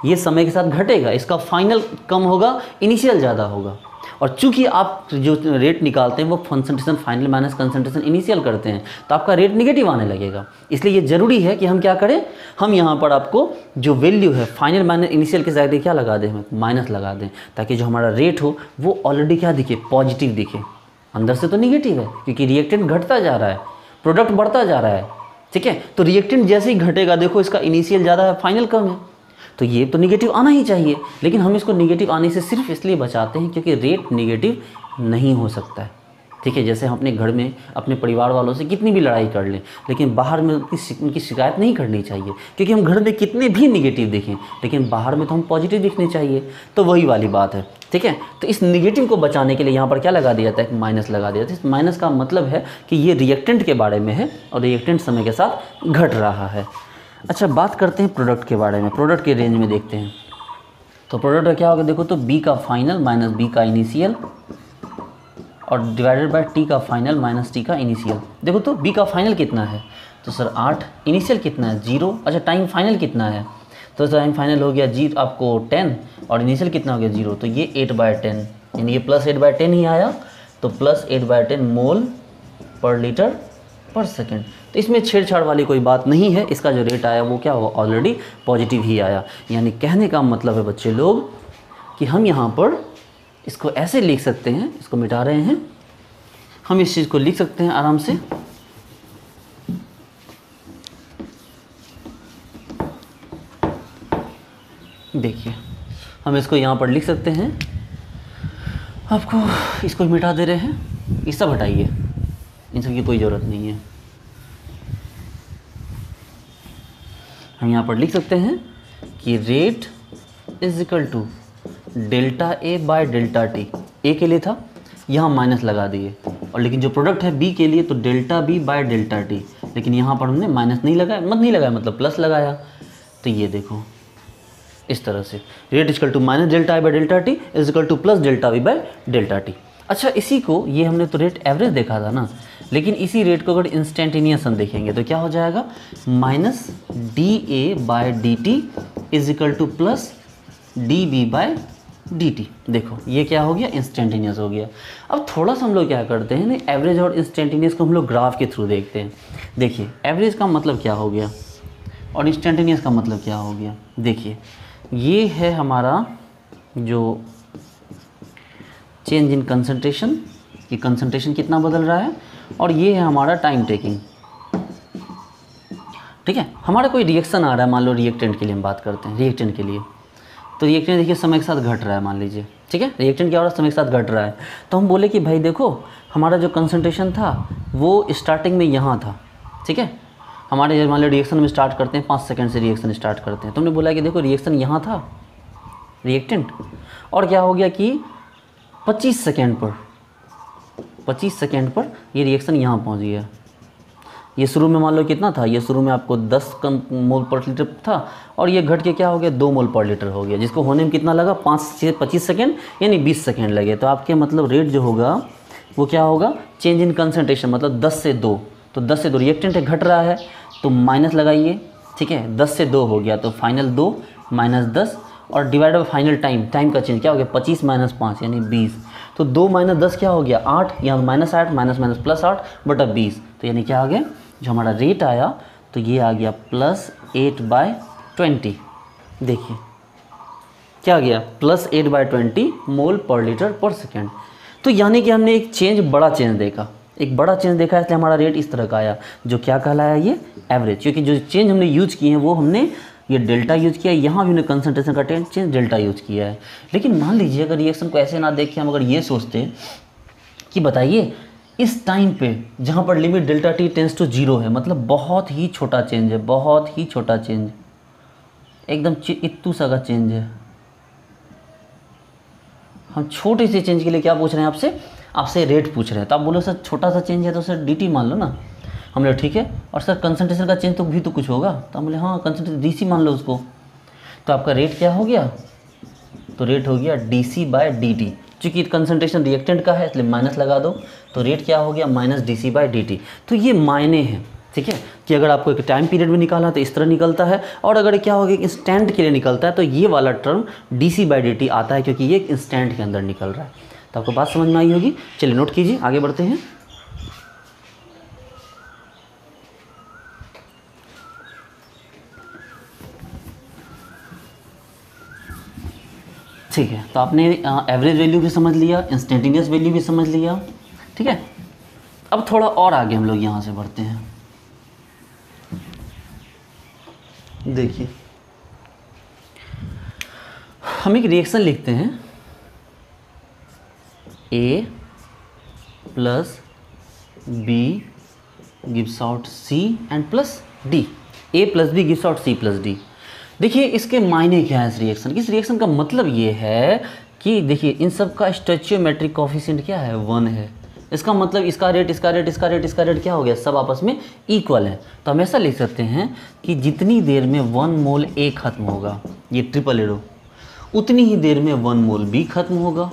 ये समय के साथ घटेगा, इसका फाइनल कम होगा, इनिशियल ज़्यादा होगा। और चूंकि आप जो रेट निकालते हैं वो concentration final minus concentration initial करते हैं तो आपका रेट नेगेटिव आने लगेगा। इसलिए ये ज़रूरी है कि हम क्या करें, हम यहाँ पर आपको जो वैल्यू है फाइनल माइनस इनिशियल के साथ क्या लगा दें, हमें माइनस लगा दें, ताकि जो हमारा रेट हो वो ऑलरेडी क्या दिखे, पॉजिटिव दिखे, अंदर से तो नेगेटिव है क्योंकि रिएक्टेंट घटता जा रहा है, प्रोडक्ट बढ़ता जा रहा है, ठीक है। तो रिएक्टेंट जैसे ही घटेगा, देखो इसका इनिशियल ज़्यादा है, फाइनल कम है, तो ये तो निगेटिव आना ही चाहिए। लेकिन हम इसको निगेटिव आने से सिर्फ इसलिए बचाते हैं क्योंकि रेट निगेटिव नहीं हो सकता है, ठीक है। जैसे हम अपने घर में अपने परिवार वालों से कितनी भी लड़ाई कर लें, लेकिन बाहर में उनकी शिकायत नहीं करनी चाहिए, क्योंकि हम घर में कितने भी निगेटिव दिखें लेकिन बाहर में तो हम पॉजिटिव दिखने चाहिए। तो वही वाली बात है, ठीक है। तो इस निगेटिव को बचाने के लिए यहाँ पर क्या लगा दिया जाता है, माइनस लगा दिया जाता है। इस माइनस का मतलब है कि ये रिएक्टेंट के बारे में है और रिएक्टेंट समय के साथ घट रहा है। अच्छा बात करते हैं प्रोडक्ट के बारे में, प्रोडक्ट के रेंज में देखते हैं। तो प्रोडक्ट का क्या होगा, देखो तो बी का फाइनल माइनस बी का इनिशियल और डिवाइडेड बाय टी का फाइनल माइनस टी का इनिशियल। देखो तो बी का फाइनल कितना है, तो सर 8, इनिशियल कितना है 0। अच्छा टाइम फाइनल कितना है, तो टाइम फाइनल हो गया 0 आपको 10 और इनिशियल कितना हो गया 0, तो ये 8/10 यानी ये +8/10 ही आया, तो +8/10 मोल पर लीटर पर सेकेंड। तो इसमें छेड़छाड़ वाली कोई बात नहीं है, इसका जो रेट आया वो क्या हुआ, ऑलरेडी पॉजिटिव ही आया। यानी कहने का मतलब है बच्चे लोग कि हम यहाँ पर इसको ऐसे लिख सकते हैं, इसको मिटा रहे हैं, हम इस चीज़ को लिख सकते हैं आराम से, देखिए हम इसको यहाँ पर लिख सकते हैं, आपको इसको मिटा दे रहे हैं, ये सब हटाइए, इन सब की कोई ज़रूरत नहीं है। हम यहाँ पर लिख सकते हैं कि rate is equal to delta a by delta t, a के लिए था यहाँ माइनस लगा दिए, और लेकिन जो प्रोडक्ट है बी के लिए तो delta B by delta t, लेकिन यहाँ पर हमने माइनस नहीं लगाया, नहीं लगाया मतलब प्लस लगाया। तो ये देखो इस तरह से rate is equal to minus delta I by delta t is equal to plus delta V by delta t. अच्छा, इसी को ये हमने तो रेट एवरेज देखा था ना, लेकिन इसी रेट को अगर इंस्टेंटेनियस हम देखेंगे तो क्या हो जाएगा, minus d A by d t is equal to plus d B by d t. देखो ये क्या हो गया, इंस्टेंटेनियस हो गया। अब थोड़ा सा हम लोग क्या करते हैं ना, एवरेज और इंस्टेंटेनियस को हम लोग ग्राफ के थ्रू देखते हैं। देखिए एवरेज का मतलब क्या हो गया और इंस्टेंटेनियस का मतलब क्या हो गया। देखिए ये है हमारा जो चेंज इन कंसंट्रेशन, कि कंसंट्रेशन कितना बदल रहा है, और ये है हमारा टाइम टेकिंग। ठीक है, हमारा कोई रिएक्शन आ रहा है, मान लो रिएक्टेंट के लिए हम बात करते हैं, रिएक्टेंट के लिए तो रिएक्टेंट देखिए समय के साथ घट रहा है, मान लीजिए। ठीक है, रिएक्टेंट क्या हो रहा है, समय के साथ घट रहा है। तो हम बोले कि भाई देखो हमारा जो कंसंट्रेशन था वो स्टार्टिंग में यहाँ था। ठीक है, हमारे जब मान लो रिएक्शन में स्टार्ट करते हैं 5 सेकंड से रिएक्शन स्टार्ट करते हैं, तो हमने बोला कि देखो रिएक्शन यहाँ था रिएक्टेंट, और क्या हो गया कि 25 सेकंड पर ये रिएक्शन यहाँ पहुँच गया। ये शुरू में मान लो कितना था, ये शुरू में आपको 10 मोल पर लीटर था, और ये घट के क्या हो गया 2 मोल पर लीटर हो गया, जिसको होने में कितना लगा 5 से 25 सेकेंड यानी 20 सेकेंड लगे। तो आपके मतलब रेट जो होगा वो क्या होगा, चेंज इन कंसंट्रेशन मतलब 10 से 2, तो 10 से 2 रिएक्टेंट घट रहा है तो माइनस लगाइए। ठीक है, 10 से 2 हो गया तो फाइनल 2 माइनस 10 और डिवाइड बाई फाइनल टाइम का चेंज क्या हो गया 25 माइनस 5 यानी 20। तो 2 माइनस 10 क्या हो गया 8, यहाँ माइनस 8 माइनस माइनस प्लस 8 बटा 20, तो यानी क्या आ गया जो हमारा रेट आया तो ये आ गया प्लस 8/20। देखिए क्या आ गया प्लस 8/20 मोल पर लीटर पर सेकेंड। तो यानी कि हमने एक चेंज, बड़ा चेंज देखा, एक बड़ा चेंज देखा, इसलिए हमारा रेट इस तरह का आया, जो क्या कहलाया ये एवरेज। क्योंकि जो चेंज हमने यूज किए हैं वो हमने ये डेल्टा यूज किया है, यहाँ भी हमने कंसंट्रेशन का चेंज डेल्टा यूज किया है। लेकिन मान लीजिए अगर रिएक्शन को ऐसे ना देख के हम अगर ये सोचते कि बताइए इस टाइम पे जहाँ पर limit delta t tends to 0 है, मतलब बहुत ही छोटा चेंज है, बहुत ही छोटा चेंज, एकदम इत्तू सा का चेंज है। हम छोटे से चेंज के लिए क्या पूछ रहे हैं आपसे रेट पूछ रहे हैं। तो आप बोलो सर छोटा सा चेंज है तो सर डी टी मान लो ना। हम बोले ठीक है, और सर कंसंट्रेशन का चेंज तो भी तो कुछ होगा, तो हम बोले हाँ कंसंट्रेशन डी सी मान लो उसको। तो आपका रेट क्या हो गया, तो रेट हो गया d C by d t. चूँकि कंसंट्रेशन रिएक्टेंट का है इसलिए माइनस लगा दो, तो रेट क्या हो गया minus d C by d t. तो ये मायने हैं, ठीक है, कि अगर आपको एक टाइम पीरियड में निकालना तो इस तरह निकलता है, और अगर क्या होगा इंस्टेंट के लिए निकलता है तो ये वाला term d C by d t आता है, क्योंकि ये इंस्टेंट के अंदर निकल रहा है। तो आपको बात समझ में आई होगी। चलिए नोट कीजिए, आगे बढ़ते हैं। ठीक है, तो आपने एवरेज वैल्यू भी समझ लिया, इंस्टेंटेनियस वैल्यू भी समझ लिया। ठीक है, अब थोड़ा और आगे हम लोग यहाँ से बढ़ते हैं। देखिए हम एक रिएक्शन लिखते हैं, A plus B gives out C and plus D। A plus B gives out C plus D। देखिए इसके मायने क्या है इस रिएक्शन का मतलब ये है कि देखिए इन सब का स्टोइचियोमेट्रिक कोएफिशिएंट क्या है 1 है। इसका मतलब इसका रेट क्या हो गया, सब आपस में इक्वल है। तो हम ऐसा लिख सकते हैं कि जितनी देर में 1 मोल A खत्म होगा, ये ट्रिपल एरो, उतनी ही देर में 1 मोल B खत्म होगा,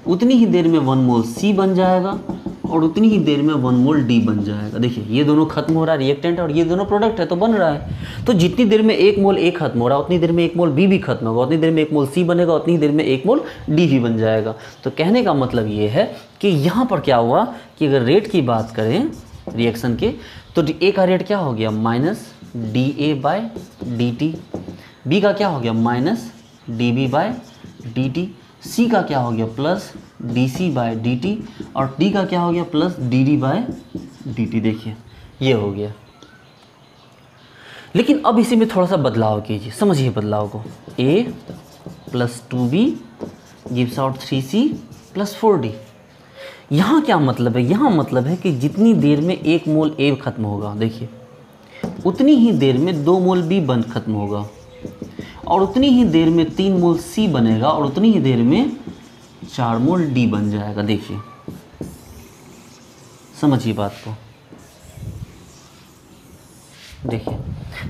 उतनी ही देर में 1 मोल C बन जाएगा, और उतनी ही देर में 1 मोल D बन जाएगा। देखिए ये दोनों खत्म हो रहा है रिएक्टेंट, और ये दोनों प्रोडक्ट है तो बन रहा है। तो जितनी देर में 1 मोल A खत्म हो रहा है उतनी देर में 1 मोल B भी खत्म होगा, उतनी देर में 1 मोल C बनेगा, उतनी देर में 1 मोल D भी बन जाएगा। तो कहने का मतलब ये है कि यहाँ पर क्या हुआ कि अगर रेट की बात करें रिएक्शन के, तो A का रेट क्या हो गया minus DA by DT, B का क्या हो गया minus DB by DT, C का क्या हो गया प्लस DC बाय DT, और D का क्या हो गया प्लस DD बाय DT। देखिए ये हो गया। लेकिन अब इसी में थोड़ा सा बदलाव कीजिए, समझिए बदलाव को। A plus 2B gives out 3C plus 4D। यहाँ क्या मतलब है, यहाँ मतलब है कि जितनी देर में 1 मोल A खत्म होगा, देखिए उतनी ही देर में 2 मोल B बन खत्म होगा, और उतनी ही देर में 3 मोल C बनेगा, और उतनी ही देर में 4 मोल D बन जाएगा। देखिए समझिए बात को। देखिए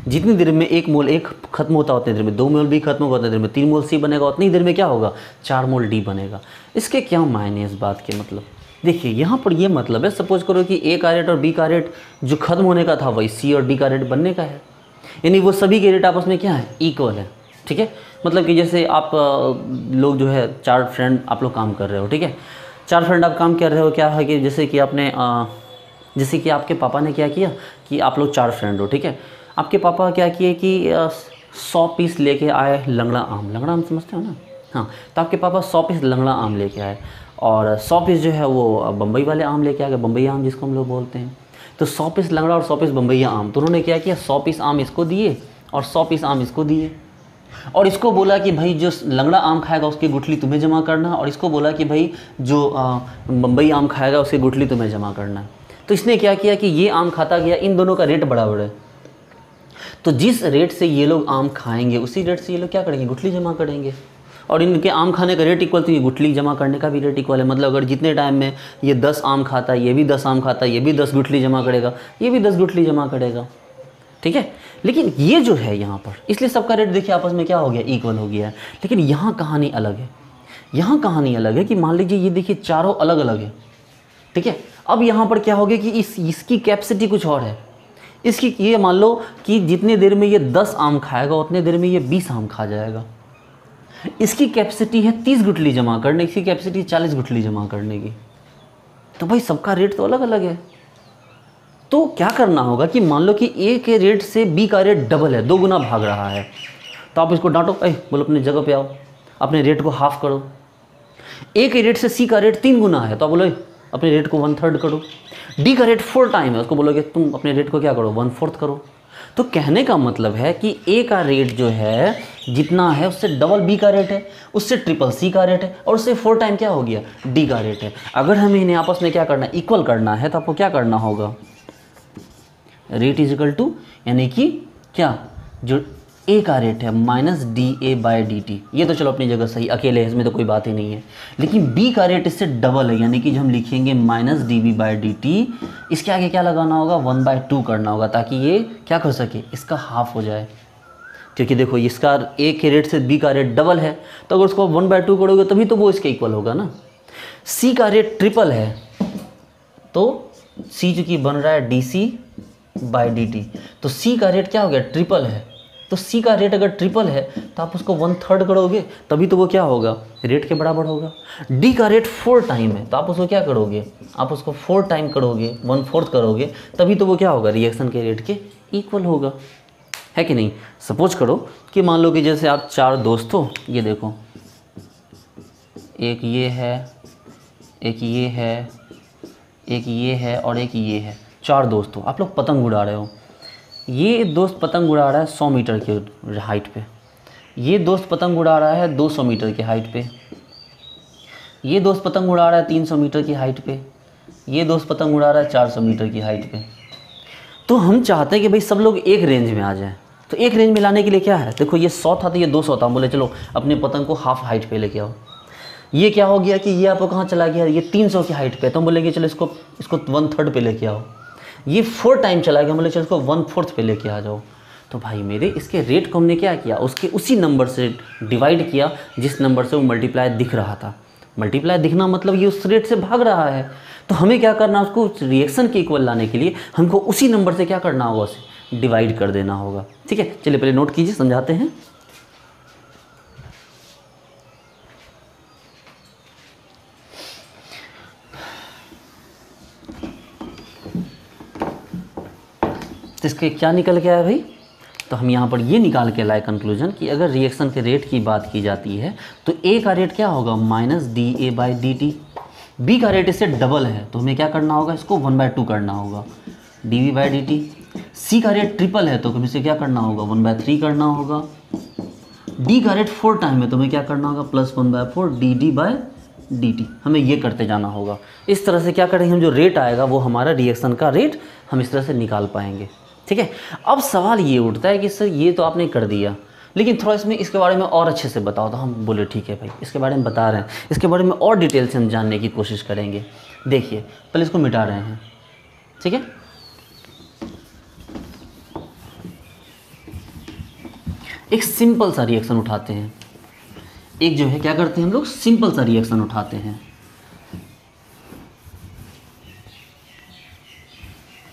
जितनी देर में 1 मोल एक खत्म होता है उतनी देर में 2 मोल बी खत्म होगा, उतनी देर में 3 मोल सी बनेगा, उतनी देर में क्या होगा 4 मोल डी बनेगा। इसके क्या मायने इस बात के? मतलब देखिए यहाँ पर ये मतलब है, सपोज करो कि ए का रेट और बी का रेट जो खत्म होने का था वही सी और डी का रेट बनने का है, यानी वो सभी के रेट आपस में क्या है, इक्वल है। ठीक है, मतलब कि जैसे आप लोग जो है 4 फ्रेंड आप लोग काम कर रहे हो, ठीक है, 4 फ्रेंड आप काम कर रहे हो, क्या है कि जैसे कि आपने जैसे कि आपके पापा ने क्या किया कि आप लोग 4 फ्रेंड हो, ठीक है, आपके पापा क्या किए कि 100 पीस लेके आए लंगड़ा आम। लंगड़ा आम समझते हो ना? हाँ, तो आपके पापा 100 पीस लंगड़ा आम लेके आए और 100 पीस जो है वो बम्बई वाले आम लेके आ गए, बम्बई आम जिसको हम लोग बोलते हैं। तो 100 पीस लंगड़ा और 100 पीस बम्बई आम, तो उन्होंने क्या किया 100 पीस आम इसको दिए और 100 पीस आम इसको दिए, और इसको बोला कि भाई जो लंगड़ा आम खाएगा उसकी गुठली तुम्हें जमा करना, और इसको बोला कि भाई जो बम्बई आम खाएगा उसकी गुठली तुम्हें जमा करना। तो इसने क्या किया कि ये आम खाता गया, इन दोनों का रेट बराबर है, तो जिस रेट से ये लोग आम खाएंगे उसी रेट से ये लोग क्या करेंगे, गुठली जमा करेंगे। और इनके आम खाने का रेट इक्वल तो ये गुठली जमा करने का भी रेट इक्वल है। मतलब अगर जितने टाइम में ये 10 आम खाता है, ये भी 10 आम खाता है, ये भी 10 गुठली जमा करेगा, ये भी 10 गुठली जमा करेगा। ठीक है, लेकिन ये जो है यहाँ पर, इसलिए सबका रेट देखिए आपस में क्या हो गया, इक्वल हो गया है। लेकिन यहाँ कहानी अलग है, यहाँ कहानी अलग है कि मान लीजिए ये देखिए चारों अलग अलग है। ठीक है, अब यहाँ पर क्या हो गया कि इसकी कैपेसिटी कुछ और है। इसकी ये मान लो कि जितने देर में ये 10 आम खाएगा उतने देर में ये 20 आम खा जाएगा। इसकी कैपेसिटी है 30 गुठली जमा करने, इसकी कैपेसिटी 40 गुठली जमा करने की। तो भाई सबका रेट तो अलग अलग है। तो क्या करना होगा कि मान लो कि ए के रेट से बी का रेट डबल है, 2 गुना भाग रहा है, तो आप इसको डांटो, बोलो अपनी जगह पे आओ, अपने रेट को हाफ करो। ए के रेट से सी का रेट 3 गुना है, तो आप बोलो अपने रेट को 1/3 करो। डी का रेट 4 टाइम है, उसको बोलोगे तुम अपने रेट को क्या करो, 1/4 करो। तो कहने का मतलब है कि ए का रेट जो है जितना है उससे डबल बी का रेट है, उससे ट्रिपल सी का रेट है, और उससे 4 टाइम क्या हो गया, डी का रेट है। अगर हमें इन्हें आपस में क्या करना है, इक्वल करना है, तो आपको क्या करना होगा, रेट इज इक्वल टू, यानी कि क्या, जो ए का रेट है minus d A by D T. ये तो चलो अपनी जगह सही, अकेले है, इसमें तो कोई बात ही नहीं है। लेकिन बी का रेट इससे डबल है, यानी कि जो हम लिखेंगे minus d B by D t, इसके आगे क्या लगाना होगा, 1/2 करना होगा, ताकि ये क्या कर सके, इसका हाफ हो जाए। क्योंकि देखो इसका ए के रेट से बी का रेट डबल है, तो अगर उसको 1/2 करोगे तभी तो वो इसके इक्वल होगा ना। सी का रेट ट्रिपल है, तो सी चूँकि बन रहा है d C by D t, तो सी का रेट क्या हो गया, ट्रिपल है। तो सी का रेट अगर ट्रिपल है तो आप उसको 1/3 करोगे तभी तो वो क्या होगा, रेट के बराबर होगा। डी का रेट 4 टाइम है, तो आप उसको क्या करोगे, आप उसको 4 टाइम करोगे, 1/4 करोगे, तभी तो वो क्या होगा, रिएक्शन के रेट के इक्वल होगा, है कि नहीं। सपोज करो कि मान लो कि जैसे आप 4 दोस्त हो, ये देखो, एक ये है, एक ये है, एक ये है और एक ये है, 4 दोस्त हो, आप लोग पतंग उड़ा रहे हो। ये दोस्त पतंग उड़ा रहा है 100 मीटर के हाइट पे, ये दोस्त पतंग उड़ा रहा है 200 मीटर की हाइट पे, ये दोस्त पतंग उड़ा रहा है 300 मीटर की हाइट पे, ये दोस्त पतंग उड़ा रहा है 400 मीटर की हाइट पे। तो हम चाहते हैं कि भाई सब लोग एक रेंज में आ जाएं। तो एक रेंज में लाने के लिए क्या है, देखो ये 100 था तो ये 200 था, हम बोले चलो अपने पतंग को हाफ हाइट पे लेके आओ। ये क्या हो गया कि ये आपको कहाँ चला गया, ये 300 की हाइट पे, तो हम बोलेंगे चलो इसको 1/3 पे लेके आओ। ये 4 टाइम चला गया, मतलब चलो इसको 1/4 पे लेके आ जाओ। तो भाई मेरे इसके रेट को हमने क्या किया, उसके उसी नंबर से डिवाइड किया जिस नंबर से वो मल्टीप्लाई दिख रहा था। मल्टीप्लाई दिखना मतलब ये उस रेट से भाग रहा है, तो हमें क्या करना, उसको रिएक्शन के इक्वल लाने के लिए हमको उसी नंबर से क्या करना होगा, उसे डिवाइड कर देना होगा। ठीक है, चलिए पहले नोट कीजिए, समझाते हैं। तो इसके क्या निकल के आया भाई, तो हम यहाँ पर ये निकाल के लाए कंक्लूजन कि अगर रिएक्शन के रेट की बात की जाती है तो ए का रेट क्या होगा, minus d A by D t. B का रेट इससे डबल है, तो हमें क्या करना होगा, इसको 1/2 करना होगा, D V by D T. C का रेट ट्रिपल है, तो हमें इसे क्या करना होगा, 1/3 करना होगा। डी का रेट 4 टाइम है, तो हमें क्या करना होगा, plus 1/4 D D by D T. हमें ये करते जाना होगा। इस तरह से क्या करेंगे, हम जो रेट आएगा वो हमारा रिएक्शन का रेट हम इस तरह से निकाल पाएंगे। ठीक है, अब सवाल ये उठता है कि सर ये तो आपने कर दिया, लेकिन थोड़ा इसमें इसके बारे में और अच्छे से बताओ। तो हम बोले ठीक है भाई, इसके बारे में बता रहे हैं, इसके बारे में और डिटेल से हम जानने की कोशिश करेंगे। देखिए पहले इसको मिटा रहे हैं, ठीक है। एक सिंपल सा रिएक्शन उठाते हैं, एक जो है क्या करते हैं हम लोग, सिंपल सा रिएक्शन उठाते हैं।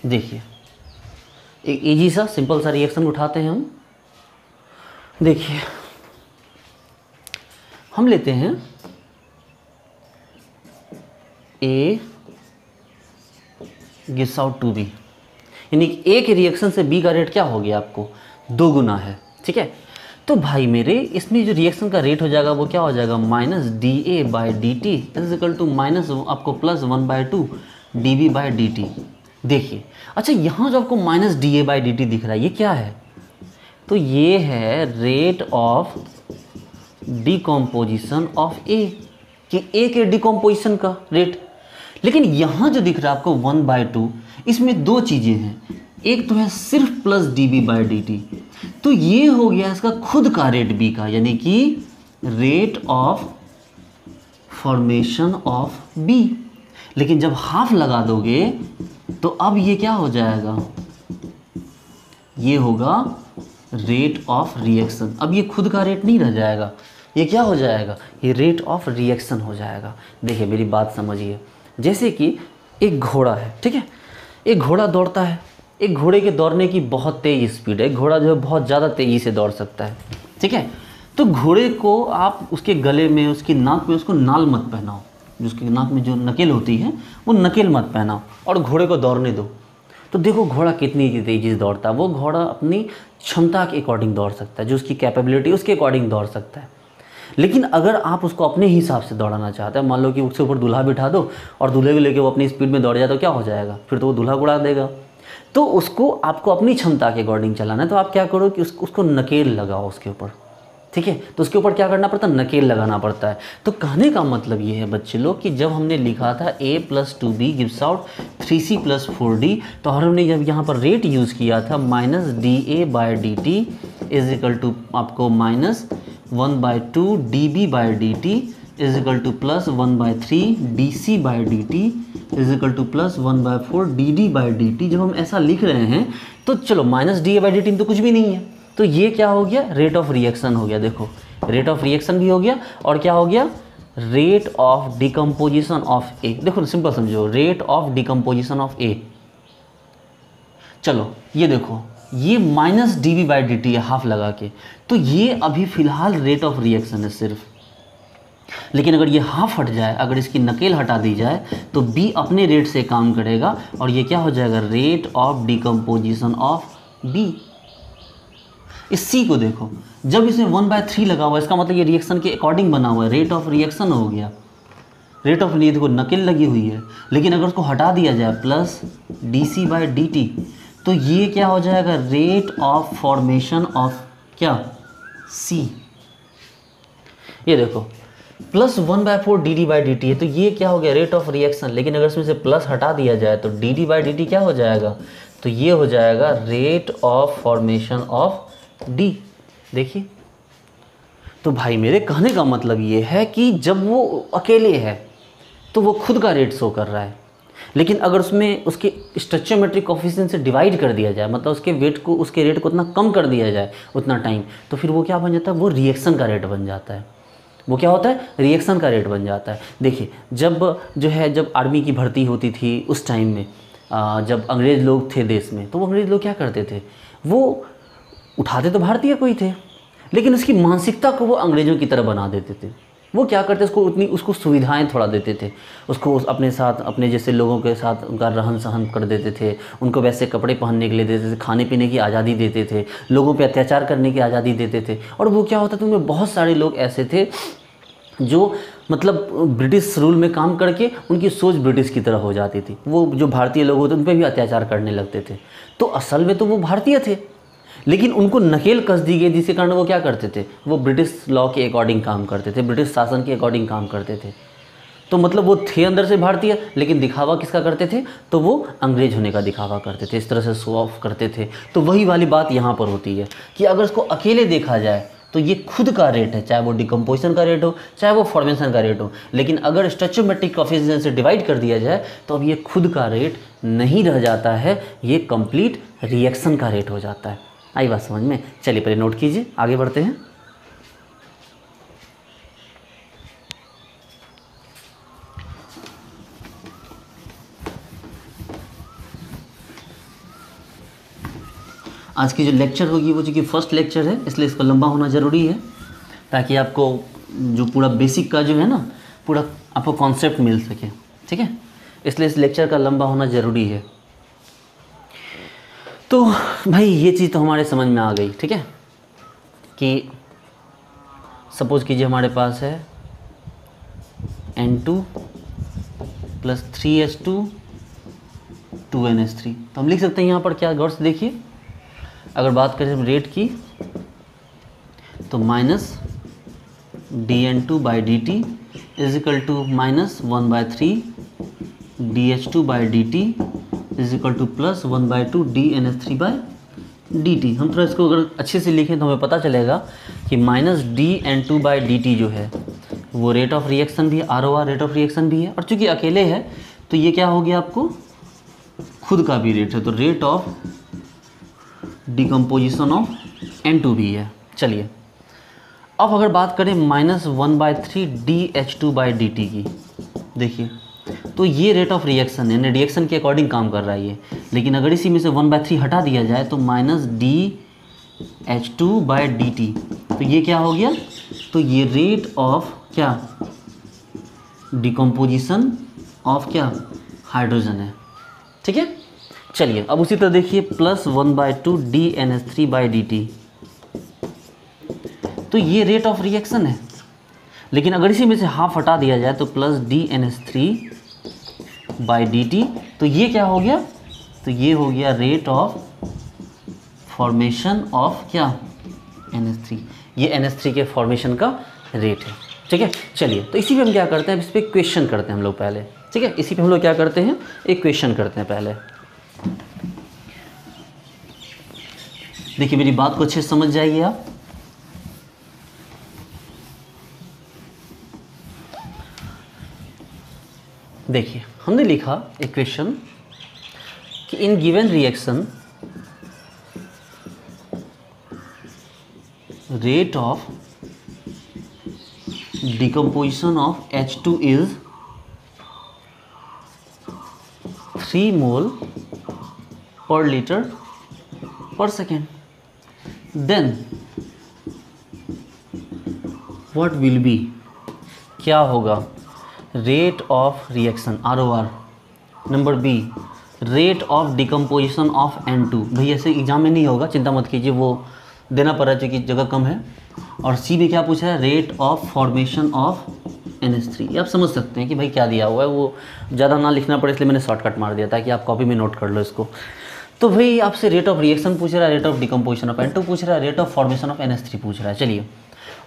देखिए एक इजी सा सिंपल सा रिएक्शन उठाते हैं हम। देखिए हम लेते हैं A gives out to B, यानी A के रिएक्शन से B का रेट क्या हो गया, आपको 2 गुना है, ठीक है। तो भाई मेरे इसमें जो रिएक्शन का रेट हो जाएगा वो क्या हो जाएगा, -dA/dt is equal to minus आपको +1/2 dB/dt। देखिए अच्छा यहाँ जो आपको -dA/dt दिख रहा है ये क्या है, तो ये है rate of decomposition of A, कि A के डिकम्पोजिशन का रेट। लेकिन यहाँ जो दिख रहा है आपको 1/2, इसमें 2 चीज़ें हैं, एक तो है सिर्फ +dB/dt, तो ये हो गया इसका खुद का रेट B का, यानी कि rate of formation of B। लेकिन जब हाफ लगा दोगे तो अब ये क्या हो जाएगा, ये होगा रेट ऑफ रिएक्शन। अब ये खुद का रेट नहीं रह जाएगा, ये क्या हो जाएगा, ये रेट ऑफ रिएक्शन हो जाएगा। देखिए मेरी बात समझिए, जैसे कि एक घोड़ा है, ठीक है, एक घोड़ा दौड़ता है, एक घोड़े के दौड़ने की बहुत तेज़ स्पीड है, एक घोड़ा जो है बहुत ज़्यादा तेज़ी से दौड़ सकता है, ठीक है। तो घोड़े को आप उसके गले में, उसकी नाक में उसको नाल मत पहनाओ, जो उसकी नाक में जो नकेल होती है वो नकेल मत पहनाओ, और घोड़े को दौड़ने दो। तो देखो घोड़ा कितनी तेज़ी से दौड़ता है, वो घोड़ा अपनी क्षमता के अकॉर्डिंग दौड़ सकता है, जो उसकी कैपेबिलिटी उसके अकॉर्डिंग दौड़ सकता है। लेकिन अगर आप उसको अपने हिसाब से दौड़ाना चाहते हैं, मान लो कि उसके ऊपर दूल्हा बिठा दो और दूल्हे को लेके वो अपनी स्पीड में दौड़ जाए, तो क्या हो जाएगा, फिर तो वो दूल्हा उड़ा देगा। तो उसको आपको अपनी क्षमता के अकॉर्डिंग चलाना है, तो आप क्या करो कि उसको नकेल लगाओ उसके ऊपर, ठीक है। तो उसके ऊपर क्या करना पड़ता है, नकेल लगाना पड़ता है। तो कहने का मतलब ये है बच्चे लोग कि जब हमने लिखा था A + 2B gives out 3C + 4D, तो हमने जब यहाँ पर रेट यूज़ किया था -dA/dt इज इक्वल टू आपको -1/2 dB/dt is equal to +1/3 dC/dt is equal to +1/4 dd/dt। जब हम ऐसा लिख रहे हैं तो चलो -dA/dt तो कुछ भी नहीं है, तो ये क्या हो गया, रेट ऑफ रिएक्शन हो गया। देखो रेट ऑफ रिएक्शन भी हो गया, और क्या हो गया, रेट ऑफ डिकम्पोजिशन ऑफ ए। देखो सिंपल समझो, रेट ऑफ डिकम्पोजिशन ऑफ ए। चलो ये देखो, ये -dB/dt है हाफ लगा के, तो ये अभी फ़िलहाल रेट ऑफ रिएक्शन है सिर्फ। लेकिन अगर ये हाफ हट जाए, अगर इसकी नकेल हटा दी जाए, तो B अपने रेट से काम करेगा, और ये क्या हो जाएगा, rate of decomposition of B। इस C को देखो, जब इसमें 1/3 लगा हुआ है, इसका मतलब ये रिएक्शन के अकॉर्डिंग बना हुआ है, रेट ऑफ रिएक्शन हो गया, रेट ऑफ देखो नकेल लगी हुई है। लेकिन अगर उसको हटा दिया जाए +dC/dt, तो ये क्या हो जाएगा, रेट ऑफ फॉर्मेशन ऑफ क्या, C। ये देखो +1/4 dd/dt है, तो ये क्या हो गया, रेट ऑफ रिएक्शन। लेकिन अगर इसमें से प्लस हटा दिया जाए तो dd/dt क्या हो जाएगा, तो ये हो जाएगा rate of formation of D। देखिए तो भाई मेरे कहने का मतलब ये है कि जब वो अकेले है तो वो खुद का रेट शो कर रहा है, लेकिन अगर उसमें उसके स्टोइचियोमेट्रिक कोएफिशिएंट से डिवाइड कर दिया जाए, मतलब उसके वेट को, उसके रेट को उतना कम कर दिया जाए उतना टाइम, तो फिर वो क्या बन जाता है, वो रिएक्शन का रेट बन जाता है। वो क्या होता है, रिएक्शन का रेट बन जाता है। देखिए जब आर्मी की भर्ती होती थी उस टाइम में, जब अंग्रेज़ लोग थे देश में, तो वो अंग्रेज़ लोग क्या करते थे, वो उठाते तो भारतीय कोई थे, लेकिन उसकी मानसिकता को वो अंग्रेज़ों की तरह बना देते थे। वो क्या करते, उसको सुविधाएं थोड़ा देते थे, उसको अपने साथ, अपने जैसे लोगों के साथ उनका रहन सहन कर देते थे, उनको वैसे कपड़े पहनने के लिए देते थे, खाने पीने की आज़ादी देते थे, लोगों पे अत्याचार करने की आज़ादी देते थे। और वो क्या होता था, उनमें बहुत सारे लोग ऐसे थे जो मतलब ब्रिटिश रूल में काम करके उनकी सोच ब्रिटिश की तरह हो जाती थी। वो जो भारतीय लोग होते उन पर भी अत्याचार करने लगते थे। तो असल में तो वो भारतीय थे, लेकिन उनको नकेल कस दी गई, जिसके कारण वो क्या करते थे, वो ब्रिटिश लॉ के अकॉर्डिंग काम करते थे, ब्रिटिश शासन के अकॉर्डिंग काम करते थे। तो मतलब वो थे अंदर से भारतीय, लेकिन दिखावा किसका करते थे, तो वो अंग्रेज होने का दिखावा करते थे, इस तरह से शो ऑफ करते थे। तो वही वाली बात यहाँ पर होती है कि अगर इसको अकेले देखा जाए तो ये खुद का रेट है, चाहे वो डिकम्पोजिशन का रेट हो, चाहे वो फॉर्मेशन का रेट हो। लेकिन अगर स्टोइचियोमेट्रिक कोएफिशिएंट से डिवाइड कर दिया जाए तो अब ये खुद का रेट नहीं रह जाता है, ये कंप्लीट रिएक्शन का रेट हो जाता है। आई बात समझ में? चलिए पहले नोट कीजिए, आगे बढ़ते हैं। आज की जो लेक्चर होगी वो चूँकि फर्स्ट लेक्चर है, इसलिए इसको लंबा होना ज़रूरी है, ताकि आपको जो पूरा बेसिक का जो है ना पूरा आपको कॉन्सेप्ट मिल सके। ठीक है, इसलिए इस लेक्चर का लंबा होना ज़रूरी है। तो भाई ये चीज़ तो हमारे समझ में आ गई। ठीक है, कि सपोज़ कीजिए हमारे पास है N2 + 3H2 2NH3, तो हम लिख सकते हैं यहाँ पर क्या, गौर से देखिए। अगर बात करें रेट की तो -dN2/dt = -1/3 dH2/dt = +1/2 dNH3/dt। हम थोड़ा इसको अगर अच्छे से लिखें तो हमें पता चलेगा कि -dN2/dt जो है वो रेट ऑफ रिएक्शन भी है, ROR रेट ऑफ रिएक्शन भी है, और चूँकि अकेले है तो ये क्या हो गया, आपको खुद का भी रेट है, तो rate of decomposition of N2 भी है। चलिए अब अगर बात करें -1/3 dH2/dt की, देखिए तो ये रेट ऑफ रिएक्शन है, रिएक्शन के अकॉर्डिंग काम कर रहा है ये। लेकिन अगर इसी में से 1/3 हटा दिया जाए तो -dH2/dt, तो ये क्या हो गया, तो ये रेट ऑफ क्या, डिकम्पोजिशन ऑफ क्या, हाइड्रोजन है। ठीक है, चलिए अब उसी तरह देखिए +1/2 dNH3/dt, तो ये रेट ऑफ रिएक्शन है। लेकिन अगर इसी में से हाफ हटा दिया जाए तो +dNH3/dt, तो ये क्या हो गया, तो ये हो गया रेट ऑफ फॉर्मेशन ऑफ क्या, NH3। ये NH3 के फॉर्मेशन का रेट है। ठीक है, चलिए तो इसी पे हम क्या करते हैं, इस पर क्वेश्चन करते हैं हम लोग पहले। ठीक है, इसी पे हम लोग क्या करते हैं, एक क्वेश्चन करते हैं पहले। देखिए मेरी बात को अच्छे से समझ जाइए आप। देखिए हमने लिखा एक क्वेश्चन कि in given reaction rate of decomposition of H2 is 3 mole per litre per second, then what will be, क्या होगा, rate of reaction ROR। Number B, rate of decomposition of N2। भाई ऐसे एग्जाम में नहीं होगा, चिंता मत कीजिए, वो देना पड़ रहा है क्योंकि जगह कम है। और सी में क्या पूछा है, rate of formation of NH3। ये आप समझ सकते हैं कि भाई क्या दिया हुआ है, वो ज़्यादा ना लिखना पड़े इसलिए मैंने शॉर्टकट मार दिया ताकि आप कॉपी में नोट कर लो इसको। तो भाई आपसे रेट ऑफ रिएक्शन पूछ रहा है, rate of decomposition of N2 पूछ रहा है, rate of formation of NH3 पूछ रहा है। चलिए,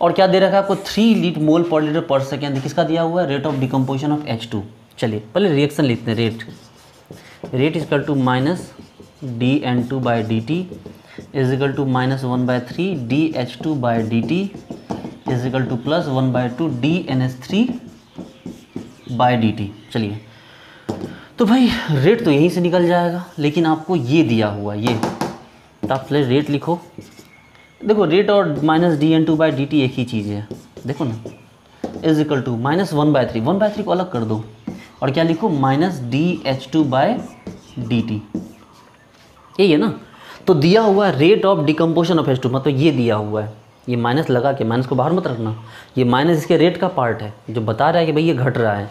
और क्या दे रखा है आपको, 3 mole per litre per second किसका दिया हुआ है, rate of decomposition of H2। चलिए पहले रिएक्शन लिखते हैं, rate equal to -dN2/dt is equal to -1/3 dH2/dt is equal to +1/2 dNH3/dt। चलिए तो भाई रेट तो यहीं से निकल जाएगा, लेकिन आपको ये दिया हुआ ये, तो आप पहले रेट लिखो। देखो रेट और -dN2/dt एक ही चीज़ है, देखो ना, इज इक्वल टू -1/3, 1/3 को अलग कर दो और क्या लिखो, -dH2/dt। यही है ना, तो दिया हुआ है rate of decomposition of H2, मतलब ये दिया हुआ है, ये माइनस लगा के, माइनस को बाहर मत रखना, ये माइनस इसके रेट का पार्ट है जो बता रहा है कि भाई ये घट रहा है।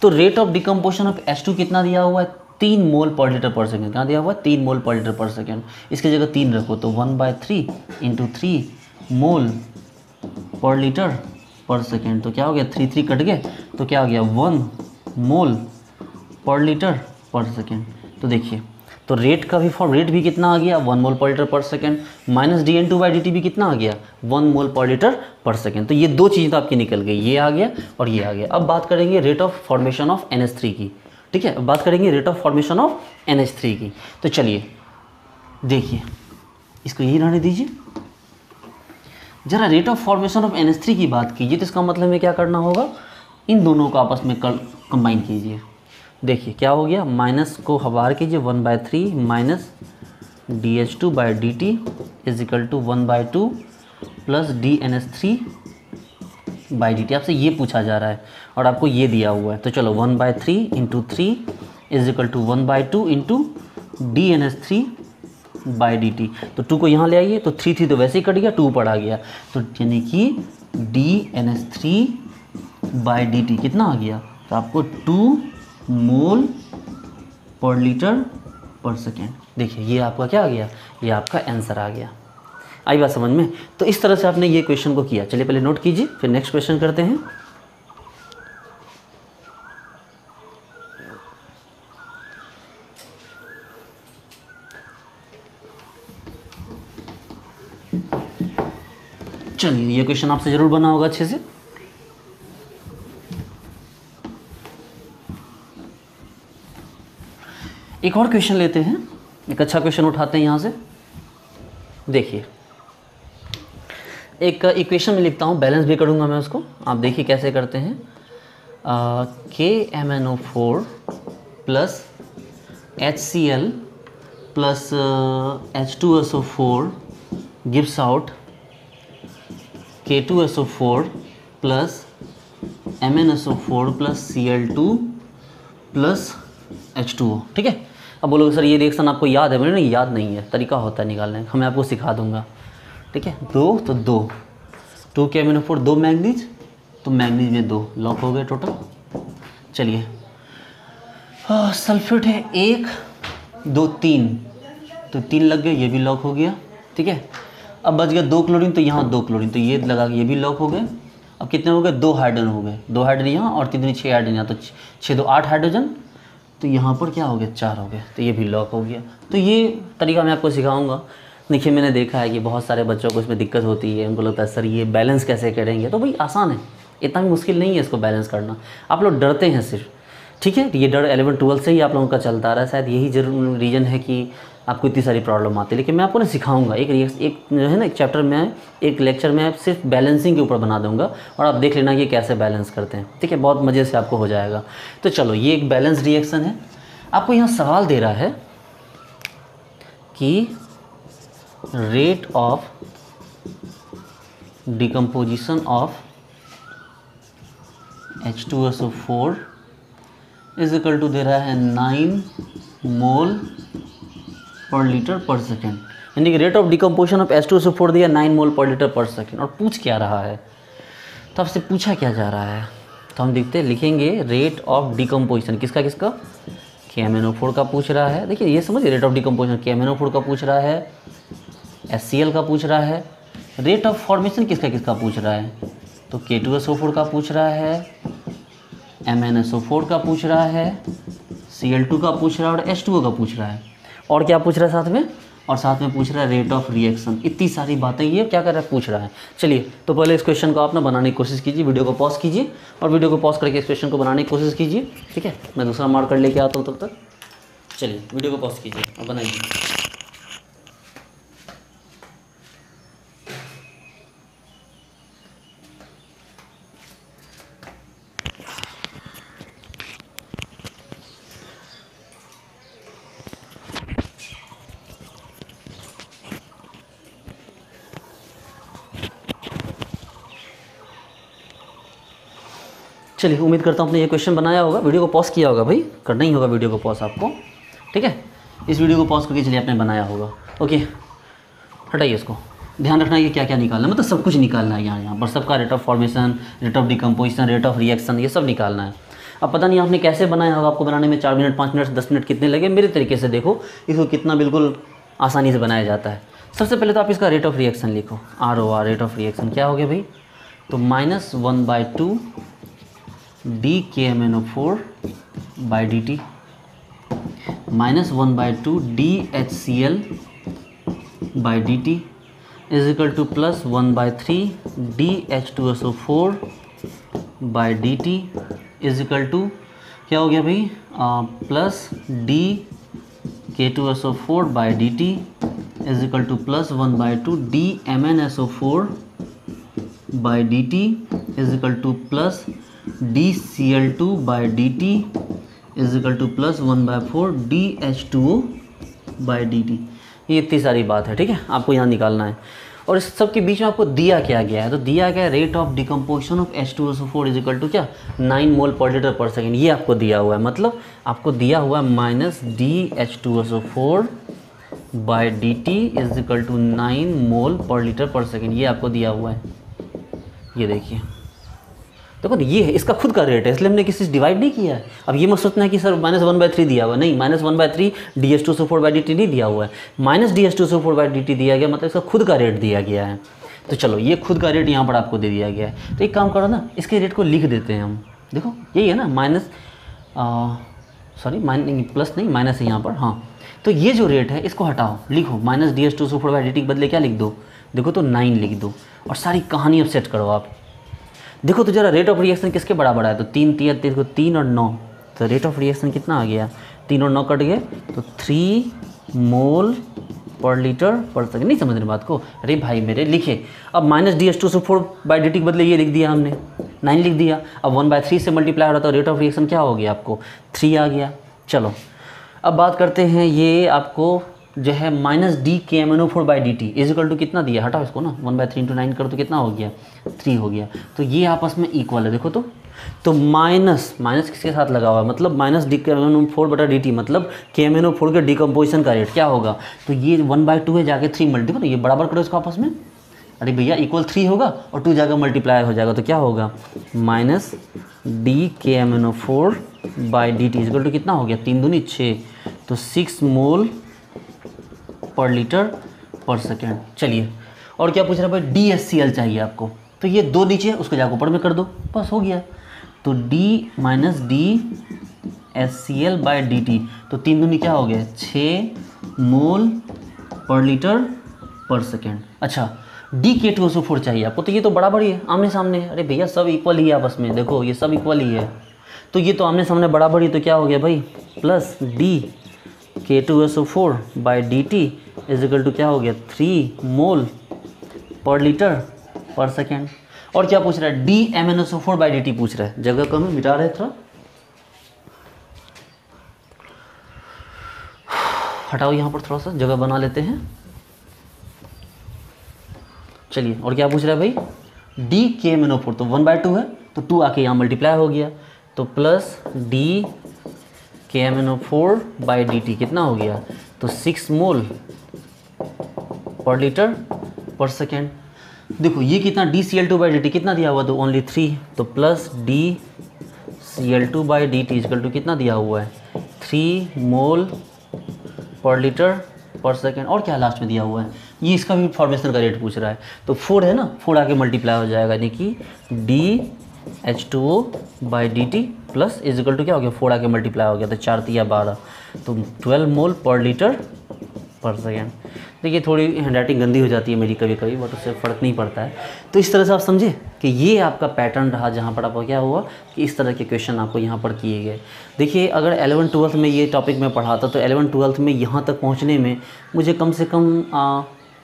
तो rate of decomposition of H2 कितना दिया हुआ है, 3 mole per litre per second. कहाँ दिया हुआ है, 3 mole per litre per second. इसकी जगह 3 रखो तो 1/3 × 3 mole per litre per second, तो क्या हो गया, 3 कट गए तो क्या हो गया, 1 मोल पर लीटर पर सेकेंड। तो देखिए तो रेट का भी फॉर्म, रेट भी कितना आ गया, 1 मोल per litre per second, -dN2/dt भी कितना आ गया, 1 मोल पर लीटर पर सेकेंड। तो ये दो चीज़ें तो आपकी निकल गई, ये आ गया और ये आ गया। अब बात करेंगे rate of formation of NH3 की। ठीक है, अब बात करेंगे rate of formation of NH3 की। तो चलिए देखिए, इसको यही रहने दीजिए। जरा rate of formation of NH3 की बात कीजिए तो इसका मतलब में क्या करना होगा, इन दोनों को आपस में कंबाइन कीजिए। देखिए क्या हो गया, माइनस को बाहर कीजिए, 1/3 minus DH2/dt is equal to 1/2 plus DNS3/dt। आपसे ये पूछा जा रहा है और आपको ये दिया हुआ है, तो चलो 1/3 into 3 is equal to 1/2 into DNS3/dt। तो 2 को यहाँ ले आइए, तो 3 तो वैसे ही कट गया, 2 पड़ा गया, तो यानी कि DNS3/dt कितना आ गया, तो आपको 2 मोल पर लीटर पर सेकेंड। देखिए ये आपका क्या आ गया, ये आपका आंसर आ गया। आई बात समझ में? तो इस तरह से आपने ये क्वेश्चन को किया। चलिए पहले नोट कीजिए, फिर नेक्स्ट क्वेश्चन करते हैं। चलिए ये क्वेश्चन आपसे जरूर बना होगा अच्छे से। एक और क्वेश्चन लेते हैं, एक अच्छा क्वेश्चन उठाते हैं यहाँ से। देखिए एक इक्वेशन में लिखता हूँ, बैलेंस भी करूँगा मैं उसको, आप देखिए कैसे करते हैं। KMnO4 plus HCl plus H2SO4 gives out K2SO4 plus MnSO4 plus Cl2 plus H2O। ठीक है, अब बोलोगे सर ये रिएक्शन आपको याद है? बोले नहीं, याद नहीं है, तरीका होता है निकालने का, मैं आपको सिखा दूंगा। ठीक है, 2 तो 2 KMnO4 2 मैंगनीज, तो मैंगनीज में 2 लॉक हो गए टोटल। चलिए सल्फेट है 1 2 3, तो 3 लग गए, ये भी लॉक हो गया। ठीक है, अब बच गया 2 क्लोरीन, तो यहाँ 2 क्लोरीन, तो ये लगा, ये भी लॉक हो गए। अब कितने हो गए, 2 हाइड्रोजन हो गए, 2 हाइड्रोजन यहाँ और 3 6 हाइड्रोजन यहाँ, तो 6 2 8 हाइड्रोजन, तो यहाँ पर क्या हो गया, 4 हो गए, तो ये भी लॉक हो गया। तो ये तरीका मैं आपको सिखाऊंगा। देखिए मैंने देखा है कि बहुत सारे बच्चों को इसमें दिक्कत होती है, उनको लगता है सर ये बैलेंस कैसे करेंगे, तो भाई आसान है, इतना भी मुश्किल नहीं है इसको बैलेंस करना। आप लोग डरते हैं सिर्फ, ठीक है, ये डर 11 12 से ही आप लोगों का चलता आ रहा है, शायद यही जरूर रीज़न है कि आपको इतनी सारी प्रॉब्लम आती है। लेकिन मैं आपको ना सिखाऊंगा, एक जो है ना, एक चैप्टर में, एक लेक्चर में सिर्फ बैलेंसिंग के ऊपर बना दूंगा और आप देख लेना कि कैसे बैलेंस करते हैं। ठीक है, बहुत मज़े से आपको हो जाएगा। तो चलो ये एक बैलेंस रिएक्शन है। आपको यहाँ सवाल दे रहा है कि rate of decomposition of H2SO4 is equal to दे रहा है 9 mole per litre per second, यानी कि rate of decomposition of H2SO4 दिया 9 mole per litre per second, और पूछ क्या रहा है, तो आपसे पूछा क्या जा रहा है, तो हम देखते हैं, लिखेंगे रेट ऑफ डिकम्पोजिशन किसका किसका, KMnO4 का पूछ रहा है। देखिए ये समझिए, रेट ऑफ डिकम्पोजिशन KMnO4 का पूछ रहा है, HCl का पूछ रहा है। रेट ऑफ फॉर्मेशन किसका किसका पूछ रहा है, तो K2SO4 का पूछ रहा है, MnSO4 का पूछ रहा है, Cl2 का पूछ रहा है और H2O का पूछ रहा है। और क्या पूछ रहा है साथ में, और साथ में पूछ रहा है रेट ऑफ रिएक्शन। इतनी सारी बातें ये क्या कर रहा है, पूछ रहा है। चलिए तो पहले इस क्वेश्चन को आप ना बनाने की कोशिश कीजिए, वीडियो को पॉज कीजिए और वीडियो को पॉज करके इस क्वेश्चन को बनाने की कोशिश कीजिए। ठीक है, मैं दूसरा मार्कर लेके आता हूँ तब तक। चलिए वीडियो को पॉज कीजिए और बनाइए। चलिए उम्मीद करता हूँ आपने ये क्वेश्चन बनाया होगा, वीडियो को पॉज किया होगा, भाई करना ही होगा वीडियो को पॉज आपको। ठीक है, इस वीडियो को पॉज करके चलिए आपने बनाया होगा। ओके, हटाइए इसको, ध्यान रखना है कि क्या क्या निकालना है, मतलब सब कुछ निकालना है यहाँ पर, सबका rate of formation, rate of decomposition, rate of reaction, ये सब निकालना है। अब पता नहीं आपने कैसे बनाया होगा, आपको बनाने में 4 मिनट 5 मिनट 10 मिनट कितने लगे, मेरे तरीके से देखो इसको कितना बिल्कुल आसानी से बनाया जाता है। सबसे पहले तो आप इसका रेट ऑफ रिएक्शन लिखो, ROR रेट ऑफ रिएक्शन क्या हो गया भाई, तो -1/2 DKMnO4/dt -1/2 DHCl/dt is equal to +1/3 DH2SO4/dt is equal to क्या हो गया भाई, plus DK2SO4/dt is equal to +1/2 DMnSO4/dt is equal to plus DCl2/dt is equal to plus 1/4 DH2O by dt। ये इतनी सारी बात है, ठीक है, आपको यहाँ निकालना है। और इस सब के बीच में आपको दिया क्या गया है, तो दिया गया rate of decomposition of H2SO4 is equal to क्या 9 mole per litre per second. ये आपको दिया हुआ है, मतलब आपको दिया हुआ है minus DH2SO4 by dt is equal to 9 mole per litre per second. ये आपको दिया हुआ है, ये देखिए, देखो ये है, इसका खुद का रेट है, इसलिए हमने किसी से डिवाइड नहीं किया है। अब ये मत सोचना है कि सर -1/3 दिया हुआ है, नहीं, -1/3 DH2SO4 बाई dt नहीं दिया हुआ है, -DH2SO4 बाई dt दिया गया, मतलब इसका खुद का रेट दिया गया है। तो चलो ये खुद का रेट यहाँ पर आपको दे दिया गया है, तो एक काम करो ना, इसके रेट को लिख देते हैं हम। देखो यही है ना, प्लस नहीं माइनस है यहाँ पर, हाँ। तो ये जो रेट है इसको हटाओ, लिखो -DH2SO4 बाई dt के बदले क्या लिख दो, देखो तो 9 लिख दो, और सारी कहानी अब सेट करो आप। देखो तो जरा रेट ऑफ रिएक्शन किसके बराबर है, तो 3 और 9, तो रेट ऑफ रिएक्शन कितना आ गया, 3 और 9 कट गए, तो 3 mole per litre per second. नहीं समझ रहे बात को, अरे भाई मेरे लिखे, अब -DH2SO4 बाई dt के बदले ये लिख दिया हमने, 9 लिख दिया। अब 1/3 से मल्टीप्लाई हो रहा था, रेट ऑफ रिएक्शन क्या हो गया आपको 3 आ गया। चलो अब बात करते हैं, ये आपको जो है -DKMNO4 by dt is equal to कितना दिया, हटाओ इसको ना, 1/3 × 9 करो तो कितना हो गया 3 हो गया। तो ये आपस में इक्वल है, देखो तो माइनस किसके साथ लगा हुआ है, मतलब -DKMNO4 बटा dt, मतलब KMNO4 के डिकम्पोजिशन का रेट क्या होगा, तो ये 1/2 है, जाके 3 देखो ना, ये बराबर करो इसको आपस में, अरे भैया इक्वल 3 होगा और 2 जाकर मल्टीप्लाई हो जाएगा, तो क्या होगा -DKMNO4 by dt is equal to कितना हो गया, 3 दूनी 6, तो 6 मोल पर लीटर पर सेकेंड। चलिए और क्या पूछ रहा है भाई, DHCl चाहिए आपको, तो ये 2 नीचे उसको जाकर ऊपर में कर दो, बस हो गया। तो D - DHCl बाई dt, तो 3 दूनी क्या हो गया 6 मोल पर लीटर पर सेकेंड। अच्छा DK2SO4 चाहिए आपको, तो ये तो बराबर ही है, आमने सामने। अरे भैया सब इक्वल ही है आपस में, देखो ये सब इक्वल ही है, तो ये तो आमने सामने बराबर ही, तो क्या हो गया भाई plus DK2SO4 by dt is equal to क्या हो गया 3 mole per litre per second. और क्या पूछ रहा है, DMnSO4 बाई dt पूछ रहा है, जगह कम है, मिटा रहे थोड़ा, हटाओ यहाँ पर थोड़ा सा जगह बना लेते हैं। चलिए और क्या पूछ रहा है भाई, DKMnO4, तो 1/2 है, तो 2 आके यहाँ मल्टीप्लाई हो गया, तो प्लस DKMnO4 बाई dt कितना हो गया, तो 6 मोल पर लीटर पर सेकेंड। देखो ये कितना DCl2 बाई dt कितना दिया हुआ, तो ओनली 3, तो plus DCl2 by dt equal to कितना दिया हुआ है 3 mole per litre per second. और क्या लास्ट में दिया हुआ है, ये इसका भी फॉर्मेशन का रेट पूछ रहा है, तो 4 है ना, 4 आके मल्टीप्लाई हो जाएगा, यानी कि DH2O by dt plus is equal to क्या हो गया 4 आके मल्टीप्लाई हो गया, तो 4 × 12, तो 12 मोल पर लीटर पर सेकेंड। देखिए थोड़ी हैंडराइटिंग गंदी हो जाती है मेरी कभी कभी, बट उससे फ़र्क नहीं पड़ता है। तो इस तरह से आप समझे कि ये आपका पैटर्न रहा, जहाँ पर आपको क्या हुआ कि इस तरह के क्वेश्चन आपको यहाँ पर किए गए। देखिए अगर 11th-12th में ये टॉपिक मैं पढ़ाता, तो 11th-12th में यहाँ तक पहुँचने में मुझे कम से कम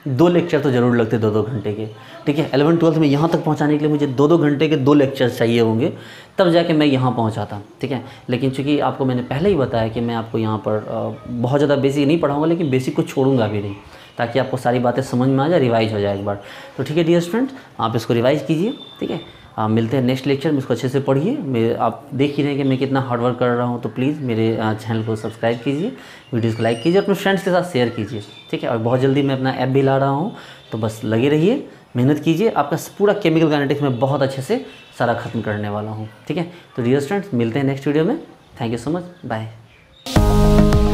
2 लेक्चर तो ज़रूर लगते 2-2 घंटे के, ठीक है। 11th-12th में यहाँ तक पहुँचाने के लिए मुझे 2-2 घंटे के 2 लेक्चर्स चाहिए होंगे, तब जाके मैं यहाँ पहुँचाता, ठीक है। लेकिन चूँकि आपको मैंने पहले ही बताया कि मैं आपको यहाँ पर बहुत ज़्यादा बेसिक नहीं पढ़ाऊँगा, लेकिन बेसिक को छोड़ूंगा भी नहीं, ताकि आपको सारी बातें समझ में आ जाए, रिवाइज हो जाए एक बार। तो ठीक है डियर स्टूडेंट, आप इसको रिवाइज कीजिए, ठीक है। मिलते हैं नेक्स्ट लेक्चर में, इसको अच्छे से पढ़िए। मेरे आप देख ही रहे हैं कि मैं कितना हार्डवर्क कर रहा हूँ, तो प्लीज़ मेरे चैनल को सब्सक्राइब कीजिए, वीडियोज़ को लाइक कीजिए, अपने फ्रेंड्स के साथ शेयर कीजिए, ठीक है। और बहुत जल्दी मैं अपना ऐप भी ला रहा हूँ, तो बस लगे रहिए, मेहनत कीजिए, आपका पूरा केमिकल काइनेटिक्स में बहुत अच्छे से सारा खत्म करने वाला हूँ, ठीक है। तो डियर स्टूडेंट्स मिलते हैं नेक्स्ट वीडियो में, thank you so much, bye.